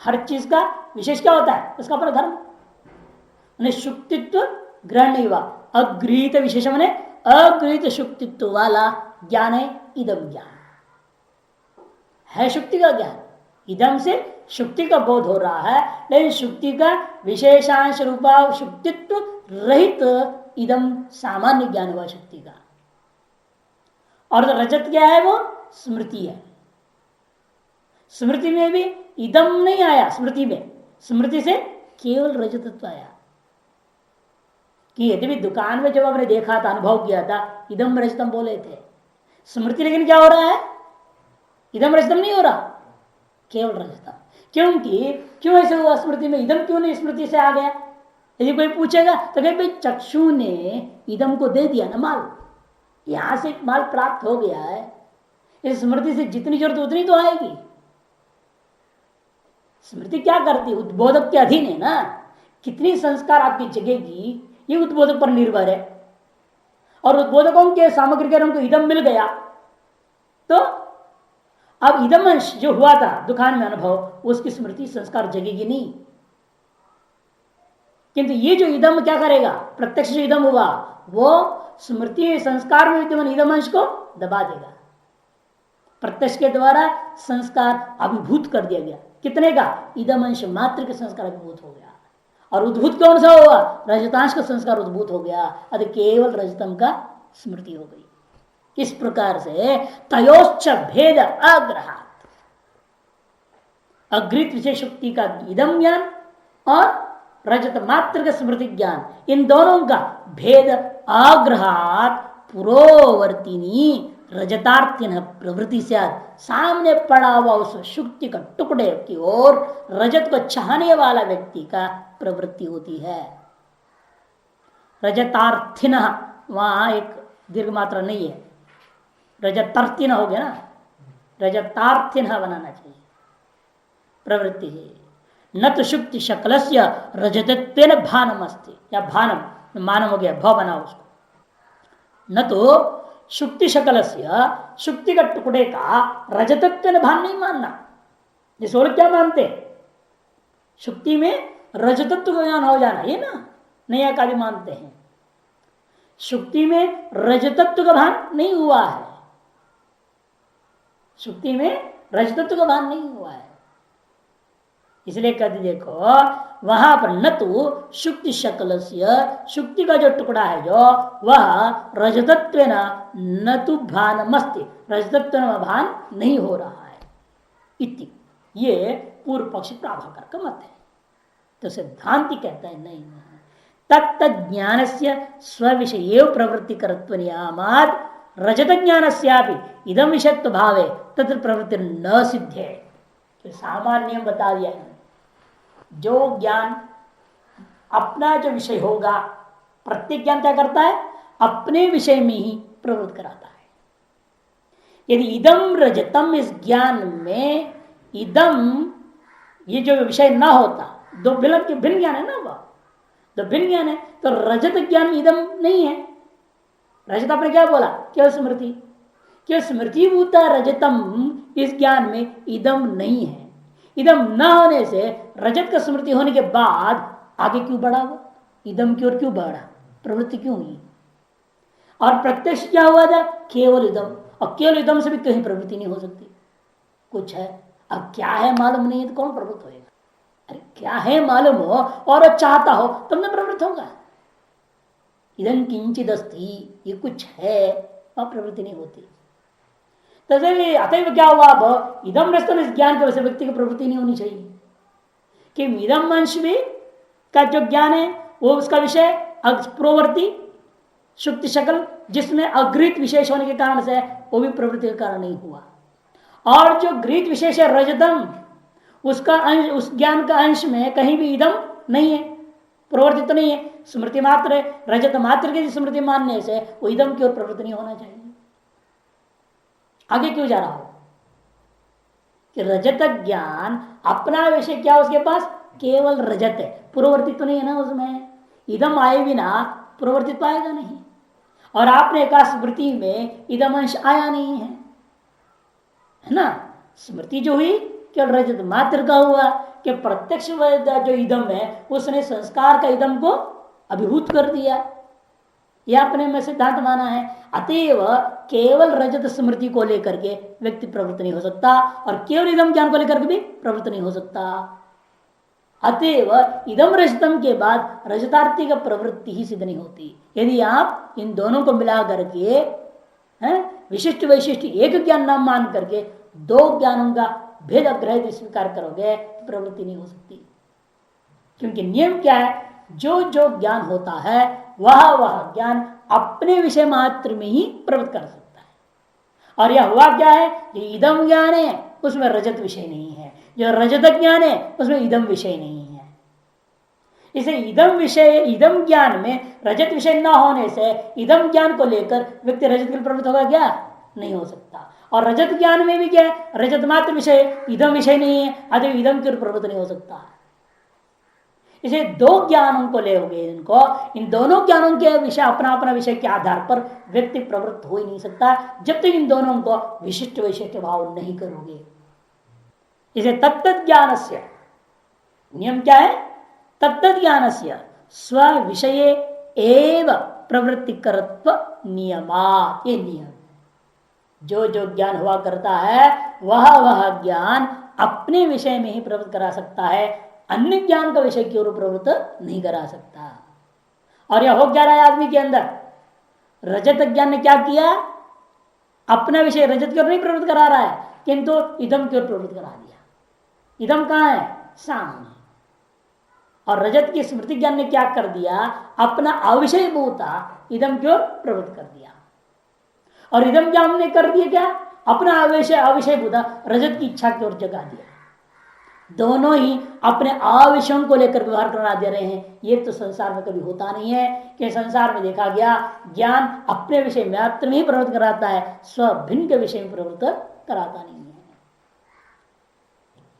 हर चीज का विशेष क्या होता है? उसका अपना धर्म, शुक्तित्व ग्रहण नहीं हुआ, अगृहीत विशेष मैंने अगृहित शुक्तित्व वाला ज्ञान है इदम ज्ञान, है शुक्ति का ज्ञान। इदम से शुक्ति का बोध हो रहा है, लेकिन शुक्ति का विशेषांश रूपा शुक्तित्व रहित इदम सामान्य ज्ञान हुआ शुक्ति का। और रजत क्या है? वो स्मृति है। स्मृति में भी इदम नहीं आया, स्मृति में, स्मृति से केवल रजतत्व आया। कि यदि भी दुकान में जब हमने देखा था, अनुभव किया था, इदम रजतम बोले थे, स्मृति लेकिन क्या हो रहा है? इदम रजतम नहीं हो रहा, केवल रजतम। क्योंकि क्यों ऐसे हुआ? स्मृति में इदम क्यों नहीं स्मृति से आ गया? यदि कोई पूछेगा तो भाई चक्षु ने इदम को दे दिया ना माल, यहां से माल प्राप्त हो गया है, इस स्मृति से जितनी जरूरत उतनी तो आएगी। स्मृति क्या करती? उद्बोधक के अधीन है ना, कितनी संस्कार आपकी जगेगी ये उद्बोधक पर निर्भर है। और उद्बोधकों के सामग्री के हमको इदम मिल गया, तो अब इदम अंश जो हुआ था दुकान में अनुभव, उसकी स्मृति संस्कार जगेगी नहीं। किंतु ये जो इदम क्या करेगा? प्रत्यक्ष जो इदम हुआ वो स्मृति संस्कार में विद्यमान इदम अंश को दबा देगा। प्रत्यक्ष के द्वारा संस्कार अभिभूत कर दिया गया। कितने का? इदम अंश मात्र के संस्कार अभिभूत हो गया। और उद्भूत कौन सा हुआ? रजतांश का संस्कार उद्भूत हो गया, अतः केवल रजतम का स्मृति हो गई। इस प्रकार से तयोश्च भेद अग्रहात, अग्रित विशेष शुक्ति का इदम ज्ञान और रजत मात्र का स्मृति ज्ञान, इन दोनों का भेद आग्रहात पुरोवर्तिनी रजतार्थिन प्रवृत्ति से सामने पड़ा हुआ उस शुक्ति का टुकड़े की ओर रजत को चाहने वाला व्यक्ति का प्रवृत्ति होती है। रजतार्थिन, वहां एक दीर्घ मात्रा नहीं है, रजतार्थिन हो गया ना, रजतार्थिन बनाना चाहिए प्रवृत्ति है। न तो शुक्ति शकलस्य रजतत्वेन भानम अस्ति, या भानम मानम हो गया, भ बना उसको। न तो शुक्ति शकलस्य, शुक्ति का टुकड़े का रजतत्वेन भान नहीं मानना। जिस और क्या मानते? शुक्ति में रजतत्व का ज्ञान हो जाना, ये ना नया का भी मानते हैं। शुक्ति में रजतत्व का भान नहीं हुआ है, शुक्ति में रजतत्व का भान नहीं हुआ है। इसलिए कहते देखो वहां पर न तो शुक्ति शकलस्य, शुक्ति का जो टुकड़ा है जो वह रजतत्वेन न तो भानमस्ति, रजतत्वेन भान नहीं हो रहा है इति, ये पूर्व पक्षी प्राभाकर का मत है। तो सिद्धांति कहता है नहीं, तत्त ज्ञान से स्विषय प्रवृत्ति करत्व नियामाद रजत ज्ञान से इदम विषयत्व भावे तत्र प्रवृत्ति न सिद्धे। तो सामान्य नियम बता दिया है, जो ज्ञान अपना जो विषय होगा, प्रत्येक ज्ञान क्या करता है? अपने विषय में ही प्रवृत्त कराता है। यदि इदम रजतम, इस ज्ञान में इदम ये जो विषय ना होता, दो भिन्न ज्ञान है ना, वह दो भिन्न ज्ञान है, तो रजत ज्ञान में इदम नहीं है। रजत आपने क्या बोला? केवल स्मृति, केवल स्मृति भूता रजतम, इस ज्ञान में इदम नहीं है। इदम न होने से रजत का स्मृति होने के बाद आगे क्यों बढ़ा? वो इदम की ओर क्यों बढ़ा? प्रवृत्ति क्यों हुई? और प्रत्यक्ष क्या हुआ था? केवल इदम, और केवल इदम से भी कहीं प्रवृत्ति नहीं हो सकती। कुछ है, अब क्या है मालूम नहीं है तो कौन प्रवृत्त होएगा? अरे क्या है मालूम हो और चाहता हो तब न प्रवृत्त होगा। इदं किंचित अस्ति, ये कुछ है, वह प्रवृत्ति नहीं होती। अतएव क्या हुआ? अब इदम रस्तम, इस ज्ञान की वजह से व्यक्ति की प्रवृत्ति नहीं होनी चाहिए कि इदम अंश भी का जो ज्ञान है वो उसका विषय प्रोवर्ती शुक्ति शकल, जिसमें अगृहित विशेष होने के कारण से वो भी प्रवृत्ति का कारण नहीं हुआ। और जो गृहित विशेष है रजतम, उसका अंश, उस ज्ञान का अंश में कहीं भी इदम नहीं है, प्रवर्तित तो नहीं है, स्मृति मात्र है। रजत मात्र की स्मृति मानने से वो इदम की ओर प्रवृत्ति नहीं होना चाहिए। आगे क्यों जा रहा हो कि रजत ज्ञान अपना विषय क्या उसके पास? केवल रजत है, प्रवर्तित तो नहीं है ना उसमें। इदम आए बिना प्रवर्तित तो आएगा नहीं, और आपने कहा स्मृति में इदम अंश आया नहीं है, है ना। स्मृति जो हुई केवल रजत मात्र का हुआ कि प्रत्यक्ष जो इदम है उसने संस्कार का इदम को अभिभूत कर दिया। यह अपने में सिद्धांत माना है। अतएव केवल रजत स्मृति को लेकर के व्यक्ति प्रवृत्त नहीं हो सकता और केवल इदम ज्ञान को लेकर के भी प्रवृत्त नहीं हो सकता। अतएव इदम रजतम के बाद रजतार्थी का प्रवृत्ति ही सिद्ध नहीं होती। यदि आप इन दोनों को मिला करके विशिष्ट वैशिष्ट एक ज्ञान नाम मान करके दो ज्ञानों का भेद ग्रह स्वीकार करोगे तो प्रवृत्ति नहीं हो सकती। क्योंकि नियम क्या है, जो जो ज्ञान होता है वह ज्ञान अपने विषय मात्र में ही प्रवृत्त कर सकता है। और यह हुआ क्या है, जो इदम ज्ञान है उसमें रजत विषय नहीं है, जो रजत ज्ञान है उसमें इदम विषय नहीं है। इसे इदम ज्ञान में रजत विषय न होने से इदम ज्ञान को लेकर व्यक्ति रजत के लिए प्रवृत्त होगा क्या, नहीं हो सकता। और रजत ज्ञान में भी क्या है, रजत मात्र विषय, इदम विषय नहीं है, अतः इदम की ओर प्रवृत्त नहीं हो सकता। इसे दो ज्ञानों को ले होगे, इनको इन दोनों ज्ञानों के विषय अपना अपना विषय के आधार पर व्यक्ति प्रवृत्त हो ही नहीं सकता जब तक इन दोनों को विशिष्ट वैशिष्ट भाव नहीं करोगे। इसे तत्त ज्ञान से नियम क्या है, तत्त ज्ञान से स्व विषय एव प्रवृत्ति करत्व नियमा, ये नियम। जो जो ज्ञान हुआ करता है वह ज्ञान अपने विषय में ही प्रवृत्त करा सकता है, अन्य ज्ञान का विषय की ओर प्रवृत्त नहीं करा सकता। और यह हो क्या रहा है आदमी के अंदर, रजत ज्ञान ने क्या किया, अपना विषय रजत की ओर नहीं प्रवृत्त करा रहा है किंतु इदम की ओर प्रवृत्त करा दिया। इदम कहां है, सामने। और रजत की स्मृति ज्ञान ने क्या कर दिया, अपना अविषय भूता इदम की ओर प्रवृत्त कर दिया। और इदम ज्ञान ने कर दिया क्या, अपना अविषय भूता रजत की इच्छा की ओर जगा दिया। दोनों ही अपने आविषयों को लेकर व्यवहार करा दे रहे हैं। ये तो संसार में कभी होता नहीं है कि संसार में देखा गया ज्ञान अपने विषय मात्र में ही प्रवृत्त कराता है, स्व भिन्न के विषय में प्रवृत्त कराता नहीं है।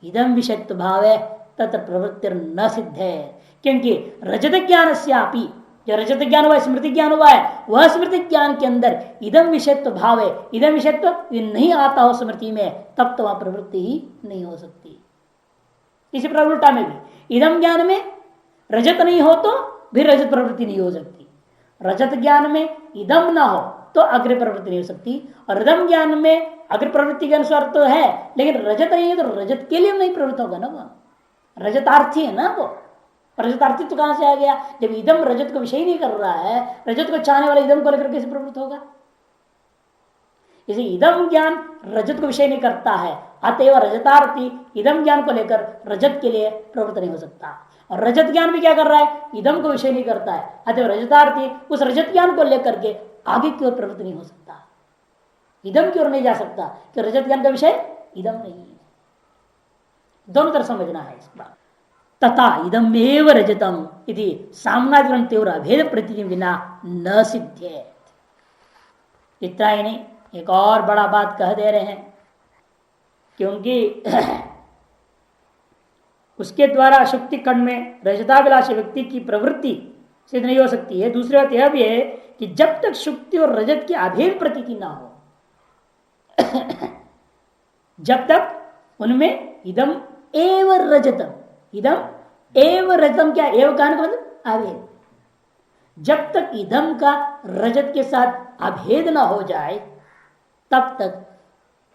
इदम विषयत्व भाव है तत्र प्रवृत्ति न सिद्ध है, क्योंकि रजत ज्ञान से जो रजत ज्ञान हुआ है, स्मृति ज्ञान हुआ है, वह स्मृति ज्ञान के अंदर इदम विषयत्व भाव है। इदम विषयत्व नहीं आता हो स्मृति में, तब तो वह प्रवृत्ति ही नहीं हो सकती। इसी प्रवृत्ता में भी इदम ज्ञान में रजत नहीं हो तो भी रजत प्रवृत्ति नहीं हो सकती। रजत ज्ञान में इदम ना हो तो अग्र प्रवृत्ति नहीं हो सकती, और इदम ज्ञान में अग्र प्रवृत्ति के अनुसार तो है, लेकिन रजत नहीं है तो रजत के लिए नहीं प्रवृत्त होगा ना, वो रजतार्थी है ना। वो रजतार्थी तो कहां से आ गया, जब इदम रजत को विषय नहीं कर रहा है, रजत को चाहने वाला इदम को लेकर कैसे प्रवृत्त होगा। इसे इदम ज्ञान रजत को विषय नहीं करता है, अतएव रजतार्थी इदम ज्ञान को लेकर रजत के लिए प्रवृत्त नहीं हो सकता। और रजत ज्ञान भी क्या कर रहा है, इदम को विषय नहीं करता है, अतएव रजतार्थी उस रजत ज्ञान को लेकर के आगे की ओर प्रवृत्त नहीं हो सकता, इदम की ओर नहीं जा सकता, कि रजत ज्ञान का विषय इदम नहीं है। दोनों तरफ समझना है इस बात। तथा इदम एव रजतम इति सामनाधिकरण तीव्र अभेद प्रतीति बिना न सिद्ध्येत। इतना ही नहीं, एक और बड़ा बात कह दे रहे हैं, क्योंकि उसके द्वारा शुक्ति खंड में रजताभिलाषी व्यक्ति की प्रवृत्ति सिद्ध नहीं हो सकती है। दूसरी बात यह भी है कि जब तक शुक्ति और रजत की अभेद प्रतीति ना हो जब तक उनमें इदम एव रजतम, इदम एव रजतम क्या, एव का मतलब अभेद, जब तक इदम का रजत के साथ अभेद ना हो जाए तब तक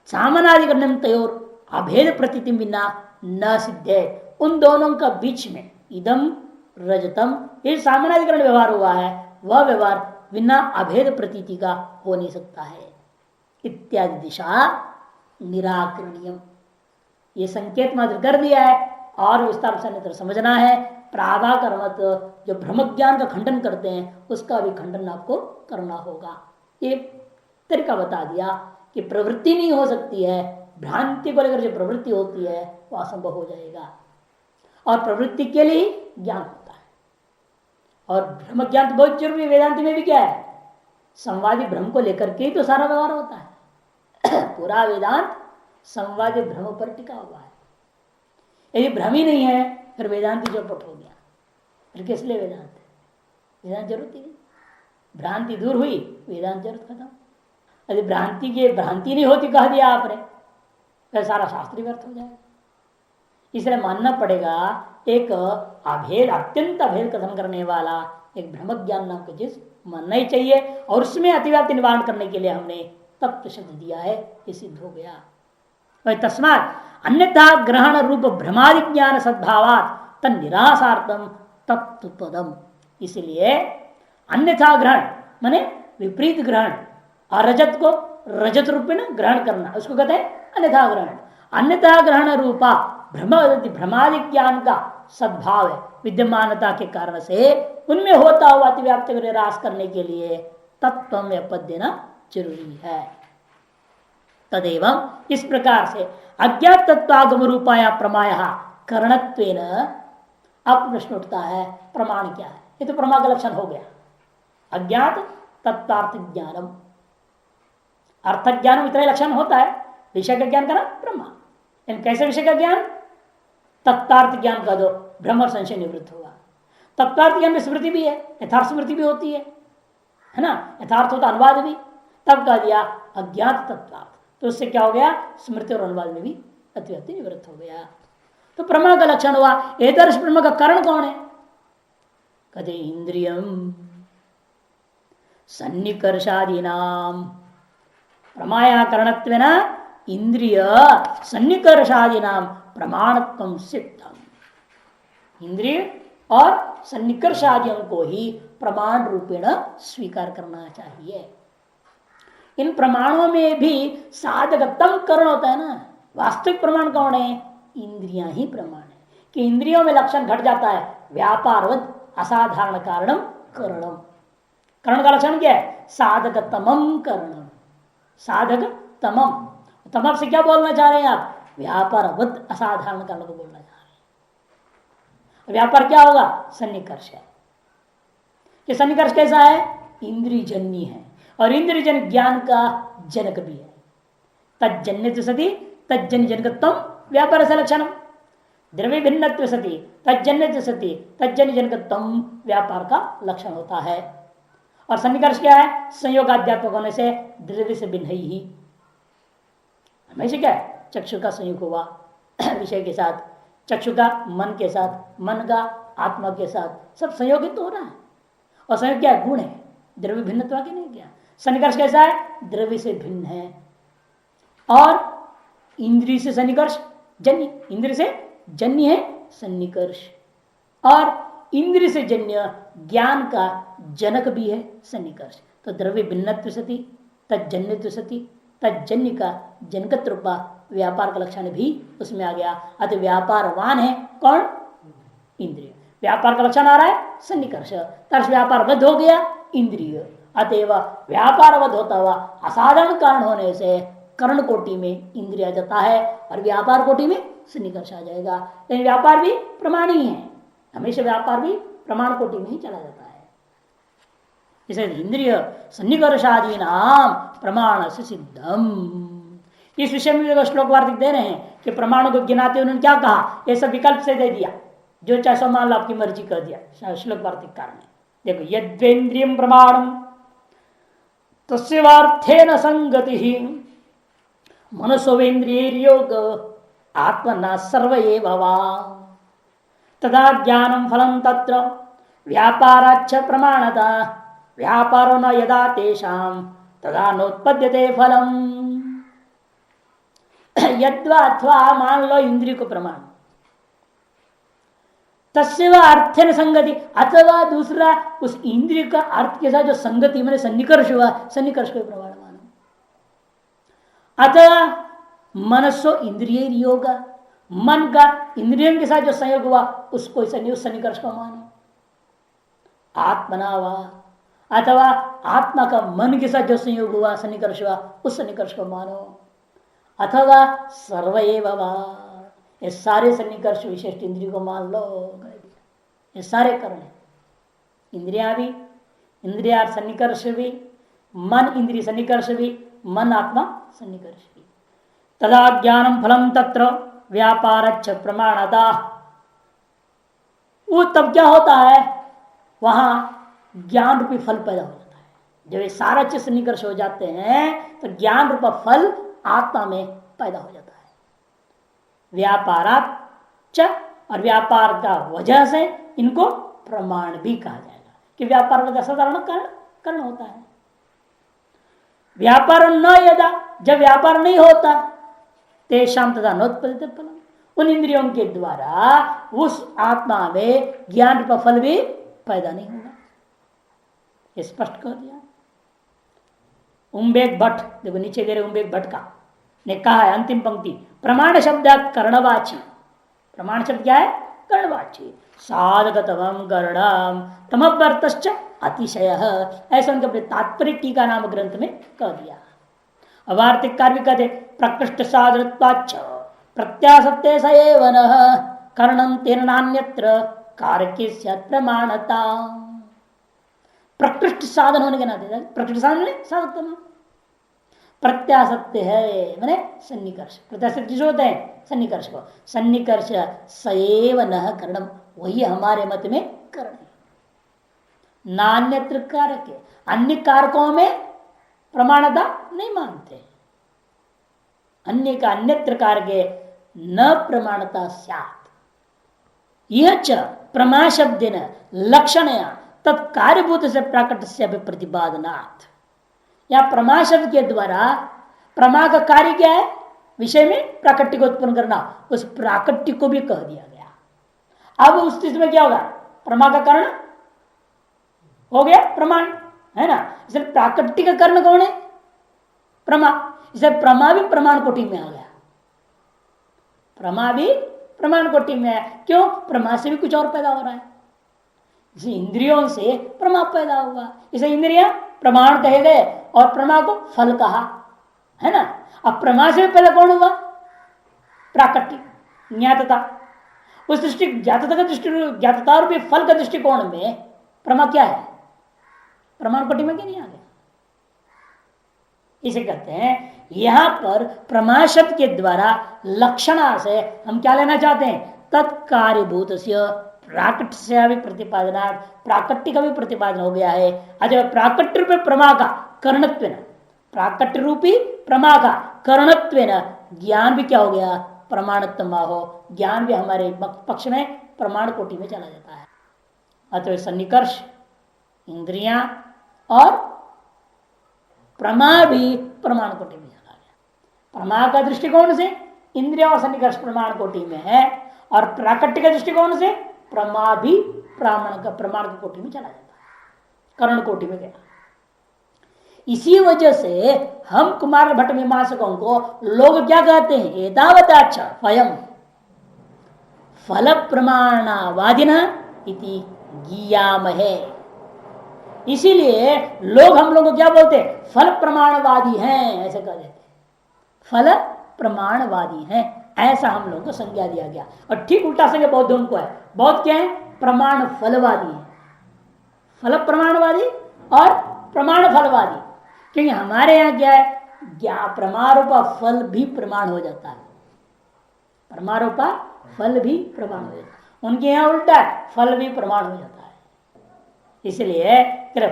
सामनाधिकरण तयोर अभेद प्रतीति बिना न सिद्धे। उन दोनों का बीच में इदम रजतम ये सामनाधिकरण व्यवहार हुआ है, वह व्यवहार बिना अभेद प्रतीति का हो नहीं सकता है। इत्यादि दिशा निराकरणीयम, ये संकेत मात्र कर दिया है और विस्तार से अन्यत्र समझना है। प्राभाकर मत जो ब्रह्म ज्ञान का खंडन करते हैं उसका भी खंडन आपको करना होगा। एक तरीका बता दिया कि प्रवृत्ति नहीं हो सकती है, भ्रांति को लेकर जो प्रवृत्ति होती है वह असंभव हो जाएगा, और प्रवृत्ति के लिए ज्ञान होता है। और ब्रह्म ज्ञान तो बहुत जरूरी है। वेदांत में भी क्या है, संवादी ब्रह्म को लेकर के ही तो सारा व्यवहार होता है। पूरा वेदांत संवादी ब्रह्म पर टिका हुआ है। यदि भ्रम ही नहीं है फिर वेदांति चौपट हो गया, फिर किस लिए वेदांत है, वेदांत जरूरत ही नहीं। भ्रांति दूर हुई, वेदांत जरूरत खत्म। यदि भ्रांति नहीं होती कह दिया आपने, फिर सारा शास्त्र व्यर्थ हो जाएगा। इसलिए मानना पड़ेगा एक अभेद, अत्यंत अभेद कथन करने वाला एक ब्रह्म ज्ञान नाम की चीज मानना ही चाहिए। और उसमें अतिव्याप्ति निवारण करने के लिए हमने तत्व शब्द दिया है, ये सिद्ध हो गया। तस्मात अन्यथा ग्रहण रूप भ्रमादि ज्ञान सद्भावात तन निरासार्थम तत्व पदम, इसलिए अन्यथा ग्रहण माने विपरीत ग्रहण, और रजत को रजत रूप में ग्रहण करना, उसको कहते हैं अन्यथा ग्रहण। अन्यथा ग्रहण रूपा भ्रमादि ज्ञान का सद्भाव है, विद्यमानता के कारण से उनमें होता हुआ अतिव्याप्ति को निराश करने के लिए तत्व में पद देना जरूरी है। तदेवं, इस प्रकार से अज्ञात तत्वागम रूपाया प्रमाय करणत्वेन, अब प्रश्न उठता है प्रमाण क्या है? ये तो प्रमा का लक्षण हो गया, अज्ञात तत्वार्थ ज्ञानम, अर्थ ज्ञान इतना लक्षण होता है, विषय का ज्ञान करना ब्रह्मा। कैसे विषय का ज्ञान? तत्वार्थ ज्ञान का दो, भ्रम और संशय निवृत्त होगा। तत्वार्थ ज्ञान में स्मृति भी है, यथार्थ स्मृति भी होती है ना, यथार्थ होता अनुवाद भी, तब कह दिया अज्ञात तत्वार्थ, तो उससे क्या हो गया? स्मृति और अनुवाद में भी अतिव्याप्ति निवृत्त हो गया। तो प्रमा का लक्षण हुआ। एदर्श ब्रह्म का कारण कौन है? कहते इंद्रियम सन्निकर्षादि नाम, प्रमाया करणत्वेन इंद्रिय सन्निकर्षादि नाम प्रमाणत्वं सिद्धम। इंद्रिय और सन्निकर्ष आदियों को ही प्रमाण रूपेण स्वीकार करना चाहिए। इन प्रमाणों में भी साधकतम करण होता है ना, वास्तविक प्रमाण कौन है? इंद्रियां ही प्रमाण है। कि इंद्रियों में लक्षण घट जाता है, व्यापारवद असाधारण कारणम करणम। करण का लक्षण क्या है? साधकतमम करणम, साधक तमम। तमम से क्या बोलना चाह रहे हैं आप? व्यापारवद असाधारण कारण को बोलना चाह रहे हैं। व्यापार क्या होगा? सन्निकर्ष है। ये सन्निकर्ष कैसा है? इंद्रियजन्य है, और इंद्रियजन्य ज्ञान का जनक भी है। तज्जन्य सती तज्जन्य जनकत्वम व्यापार से लक्षणम, द्रव्य भिन्नत्व सती तज्जन्य सती तज्जन्य जनकत्वम व्यापार का लक्षण होता है। और सन्निकर्ष क्या है? संयोगाध्यात्मक होने से द्रव्य से भिन्न ही। हमेशा क्या है? चक्षु का संयोग हुआ विषय के साथ, चक्षु का मन के साथ, मन का आत्मा के साथ, सब संयोगित तो हो रहा है। और संयोग क्या है? गुण है, द्रव्य भिन्नत्व के नहीं क्या। सन्निकर्ष कैसा है? द्रव्य से भिन्न है। और इंद्रिय से सन्निकर्ष जन्य, इंद्रिय से जन्य है सन्निकर्ष, और इंद्रिय से जन्य ज्ञान का जनक भी है सन्निकर्ष। तो द्रव्य भिन्नत्व सती तज्जन्यत्व सती तज्जन्य का जनकत्व रूपा व्यापार का लक्षण भी उसमें आ गया। अतः व्यापारवान है कौन? इंद्रिय। व्यापार का लक्षण आ रहा है सन्निकर्ष, तर्ष व्यापारबद्ध हो गया इंद्रिय। अतएव व्यापारबद्ध होता हुआ असाधारण कारण होने से कर्ण कोटि में इंद्रिय जाता है, और व्यापार कोटि में सन्निकर्ष आ जाएगा। लेकिन व्यापार भी प्रमाण ही है, हमेशा व्यापार भी प्रमाण कोटि में ही चला जाता है। इसे इंद्रिय सन्निकर्षादि नाम प्रमाण से सिद्धम। इस विषय में श्लोक वार्तिक दे रहे हैं कि प्रमाण को गिनाते उन्होंने क्या कहा? ये सब विकल्प से दे दिया, जो चाहे सो मान लो, आपकी मर्जी कर दिया श्लोक वार्तिक कारण ने। देखो, यद्वेन्द्रियम प्रमाणम तस्यवार्थेन संगति मनसोवेन्द्रियोग आत्मना सर्व एव वा तदा ज्ञानम फलम तत्र व्यापाराच्च प्रमाणता व्यापारो न यदा तेषां तदा नोत्पद्यते फलम। यद्वा अथवा मान लो इंद्रिय को प्रमाण, तस्य व अर्थेन संगति, अथवा दूसरा उस इंद्रिय का अर्थ के साथ जो संगति मैंने सन्निकर्ष हुआ, सन्निकर्ष को प्रमाण मानो। अतः मनसो इंद्रिय योग, मन का इंद्रियों के साथ जो संयोग हुआ उसको सन्निकर्ष को मानो। आत्मना वा, अथवा आत्मा का मन के साथ जो संयोग हुआ सन्निकर्ष हुआ उस सन्निकर्ष को मानो। अथवा सर्वएव वा, ये सारे सन्निकर्ष विशिष्ट इंद्रिय को मान लो। ये सारे कारण है, इंद्रिया भी, इंद्रिया सन्निकर्ष भी, मन इंद्रिय सन्निकर्ष भी, मन आत्मा सन्निकर्ष भी। तदा ज्ञानम फलम तत्र व्यापारच्च प्रमाणता, वो तब क्या होता है? वहां ज्ञान रूपी फल पैदा हो जाता है। जब ये सारा चीज सन्निकर्ष हो जाते हैं तो ज्ञान रूपा फल आत्मा में पैदा हो जाता है। व्यापारात च, और व्यापार का वजह से इनको प्रमाण भी कहा जाएगा कि व्यापार वजह साधारण कारण होता है। व्यापार न यदा, जब व्यापार नहीं होता, तेषाम तथा नोत्पत्ति फलम, उन इंद्रियों के द्वारा उस आत्मा में ज्ञान रूप फल भी पैदा नहीं होगा। ये स्पष्ट कर दिया। उम्बेक भट्ट, देखो नीचे दे रहे उम्बेक भट्ट का ने कहा है अंतिम पंक्ति, प्रमाण शब्द कर्णवाची। प्रमाण शब्द क्या है? कर्णवाची। साधकतमम कर्णम तमवर्तश्च अतिशय, ऐसा उनके अपने तात्पर्य टीका नाम ग्रंथ में कह दिया। अवार्तिक कार्य कहते प्रकृष्ट साधनत्वाच्च प्रत्यासत्ते सएव नः कर्णं तेन नान्यत्र कारके स्यात् प्रमाणता। प्रकृष्ट साधन होने के नाते, प्रकृष्ट साधन साधकतम, प्रत्यासत्य है मैंने सन्निकर्ष, प्रत्यासत्य जो होते हैं सन्निकर्ष को, सन्निकर्ष सएव नः कर्णम, वही हमारे मत में कर्ण है। नान्यत्र कारक, अन्य कारकों में प्रमाणता नहीं मानते, अन्य का अन्यत्र कारके न प्रमाणता स्यात्। यह च प्रमा शब्देन लक्षणया तत्कार्यभूत से प्राकट से प्रतिपादनात्, या प्रमा शब्द के द्वारा प्रमा का कार्य क्या है? विषय में प्राकट्य को उत्पन्न करना, उस प्राकट्य को भी कह दिया गया। अब उस स्थिति में क्या होगा? प्रमा का कारण हो गया प्रमाण, है ना। इसलिए प्राकट्य का कारण कौन है? प्रमा। इसलिए प्रमा भी प्रमाण कोटि में आ गया, प्रमा भी प्रमाण कोटि में है। क्यों? प्रमा से भी कुछ और पैदा हो रहा है, इसे इंद्रियों से प्रमा पैदा हुआ, इसे इंद्रियां प्रमाण कहे गए और प्रमा को फल कहा, है ना। अब प्रमा से पहले कौन हुआ? प्राकट्य, ज्ञातता। उस दृष्टि ज्ञातता का दृष्टि, ज्ञातता रूपी फल का दृष्टिकोण में प्रमा क्या है? प्रमाण कोटि में क्या नहीं आ गया। इसे कहते हैं यहां पर प्रमा शब्द के द्वारा लक्षणा से हम क्या लेना चाहते हैं? तत्कार्यभूत प्राकट्य से भी प्रतिपादना, प्राकट्य का भी प्रतिपादन हो गया है। अच्छा, प्राकट्य रूपी प्रमा का कर्णत्व, प्राकट्य रूपी प्रमा का कर्णत्व ज्ञान भी क्या हो गया? प्रमाणत्व हो, ज्ञान भी हमारे पक्ष में प्रमाण कोटि में चला जाता है। अतः सन्निकर्ष, इंद्रियां और प्रमा भी प्रमाण कोटि में चला गया। प्रमा का दृष्टिकोण से इंद्रिया और सन्निकर्ष प्रमाण कोटि में है, और प्राकट्य के दृष्टिकोण से प्रमा भी प्रमाण की कोटि में चला जाता है, कर्ण कोटि में गया। इसी वजह से हम कुमार भट्ट मीमांसकों को लोग क्या कहते हैं? एतावताच स्वयं फल प्रमाणवादिनः इति गीयामहे। इसीलिए लोग हम लोगों को क्या बोलते हैं? फल प्रमाणवादी हैं, ऐसे कह देते हैं, फल प्रमाणवादी हैं, ऐसा हम लोगों को संज्ञा दिया गया। और ठीक उल्टा संज्ञा बौद्धों को है। बौद्ध क्या है? प्रमाण फलवादी है, फल प्रमाणवादी और प्रमाण फलवादी। क्योंकि हमारे यहाँ क्या है? प्रमारूपा फल भी प्रमाण हो जाता है, प्रमारूपा फल भी प्रमाण हो जाता है। उनके यहाँ उल्टा फल भी प्रमाण हो जाता है। इसलिए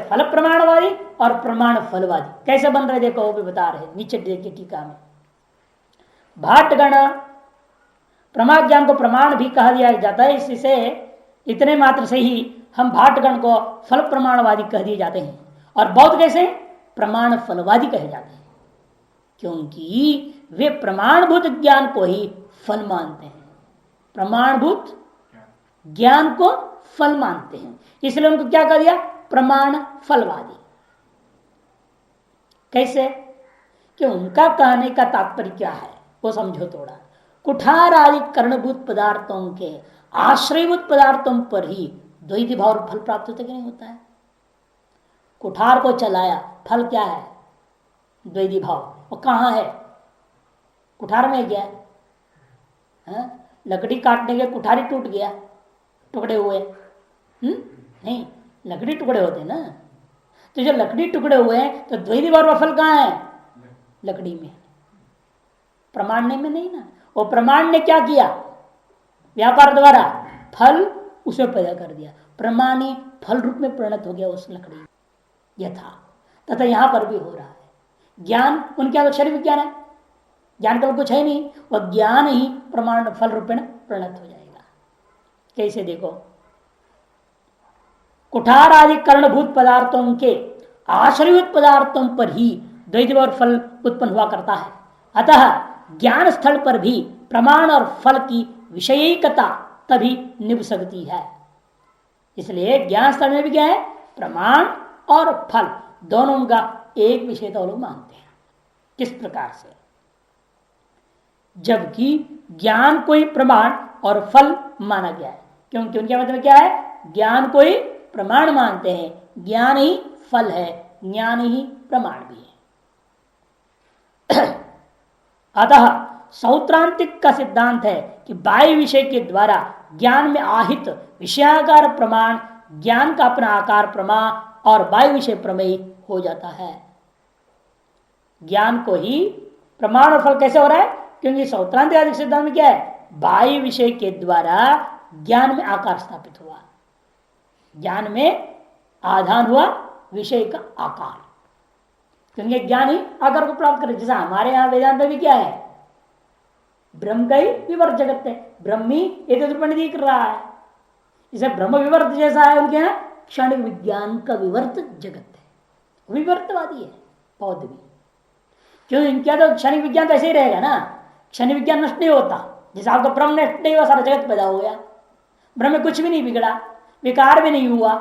फल प्रमाणवादी और प्रमाण फलवादी कैसे बन रहे देखो, वो भी बता रहे नीचे देखिए टीका में। भाटगण प्रमा ज्ञान को प्रमाण भी कहा दिया जाता है, इससे इतने मात्र से ही हम भाटगण को फल प्रमाणवादी कह दिए जाते हैं। और बौद्ध कैसे? प्रमाण फलवादी कहे जाते हैं, क्योंकि वे प्रमाणभूत ज्ञान को ही फल मानते हैं, प्रमाणभूत ज्ञान को फल मानते हैं। इसलिए उनको क्या कह दिया? प्रमाण फलवादी। कैसे? कि उनका कहने का तात्पर्य क्या है वो समझो थोड़ा। कुठार आदि कर्णभूत पदार्थों के आश्रयभूत पदार्थों पर ही द्वैत भाव फल प्राप्त होता कि नहीं होता है? कुठार को चलाया, फल क्या है? द्वैत भाव। वो कहाँ है? कुठार में गया है? लकड़ी काटने के कुठारी टूट गया, टुकड़े हुए, नहीं, लकड़ी टुकड़े होते ना। तो जो लकड़ी टुकड़े हुए हैं तो द्वैत भाव का फल कहाँ है? लकड़ी में, प्रमाणने में नहीं ना। वो प्रमाण ने क्या किया? व्यापार द्वारा फल उसे पैदा कर दिया, प्रमाणी फल रूप में परिणत हो गया उस लकड़ी में। यथा तथा यहां पर भी हो रहा है। ज्ञान उनके अक्षर विज्ञान है, ज्ञान का कुछ है नहीं, वह ज्ञान ही प्रमाण फल रूप में परिणत हो जाएगा। कैसे देखो, कुठार आदि करणभूत पदार्थों के आश्रयभूत पदार्थों पर ही द्वैत और फल उत्पन्न हुआ करता है। अतः ज्ञान स्थल पर भी प्रमाण और फल की विषयिकता तभी निभ सकती है। इसलिए ज्ञान स्थल में भी क्या है, प्रमाण और फल दोनों का एक विषयता लोग मानते हैं। किस प्रकार से, जबकि ज्ञान को ही प्रमाण और फल माना गया है। क्योंकि उनके मतलब क्या है, ज्ञान को ही प्रमाण मानते हैं, ज्ञान ही फल है, ज्ञान ही प्रमाण भी है। अतः सौत्रांतिक का सिद्धांत है कि बाह्य विषय के द्वारा ज्ञान में आहित विषयाकार प्रमाण ज्ञान का अपना आकार प्रमा और बाह्य विषय प्रमेय हो जाता है। ज्ञान को ही प्रमाण और फल कैसे हो रहा है, क्योंकि सौत्रांतिक आदि सिद्धांत में क्या है, बाह्य विषय के द्वारा ज्ञान में आकार स्थापित हुआ, ज्ञान में आधान हुआ विषय का आकार, क्योंकि ज्ञान ही आकार को प्राप्त करे। जैसा हमारे यहाँ वेदांत में भी क्या है, ब्रह्म का ही विवर्त जगत है, ब्रह्म ही एक रूप में दिख रहा है। इसे ब्रह्म विवर्त जैसा है उनके यहाँ क्षणिक विज्ञान का विवर्त जगत है, विवर्तवादी है बौद्ध भी। क्यों, इनका तो क्षणिक विज्ञान तो ऐसे ही रहेगा ना, क्षणिक विज्ञान नष्ट नहीं होता। जैसे आपका ब्रह्म नष्ट नहीं हुआ, सारा जगत पैदा हो गया, ब्रह्म में कुछ भी नहीं बिगड़ा, विकार भी नहीं हुआ,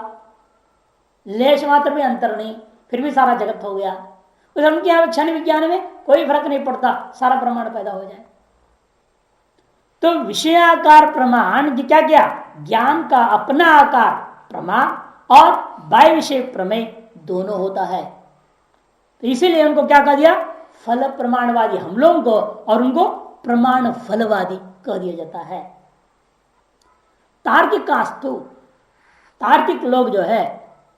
लेश मात्र भी अंतर नहीं, फिर भी सारा जगत हो गया। उस उनके यहाँ क्षण विज्ञान में कोई फर्क नहीं पड़ता, सारा प्रमाण पैदा हो जाए। तो विषयाकार प्रमाण क्या क्या, ज्ञान का अपना आकार प्रमाण और बाह्य विषय प्रमेय दोनों होता है। तो इसीलिए उनको क्या कह दिया, फल प्रमाणवादी हम लोगों को, और उनको प्रमाण फलवादी कह दिया जाता है। तार्किकास्तु, तार्किक लोग जो है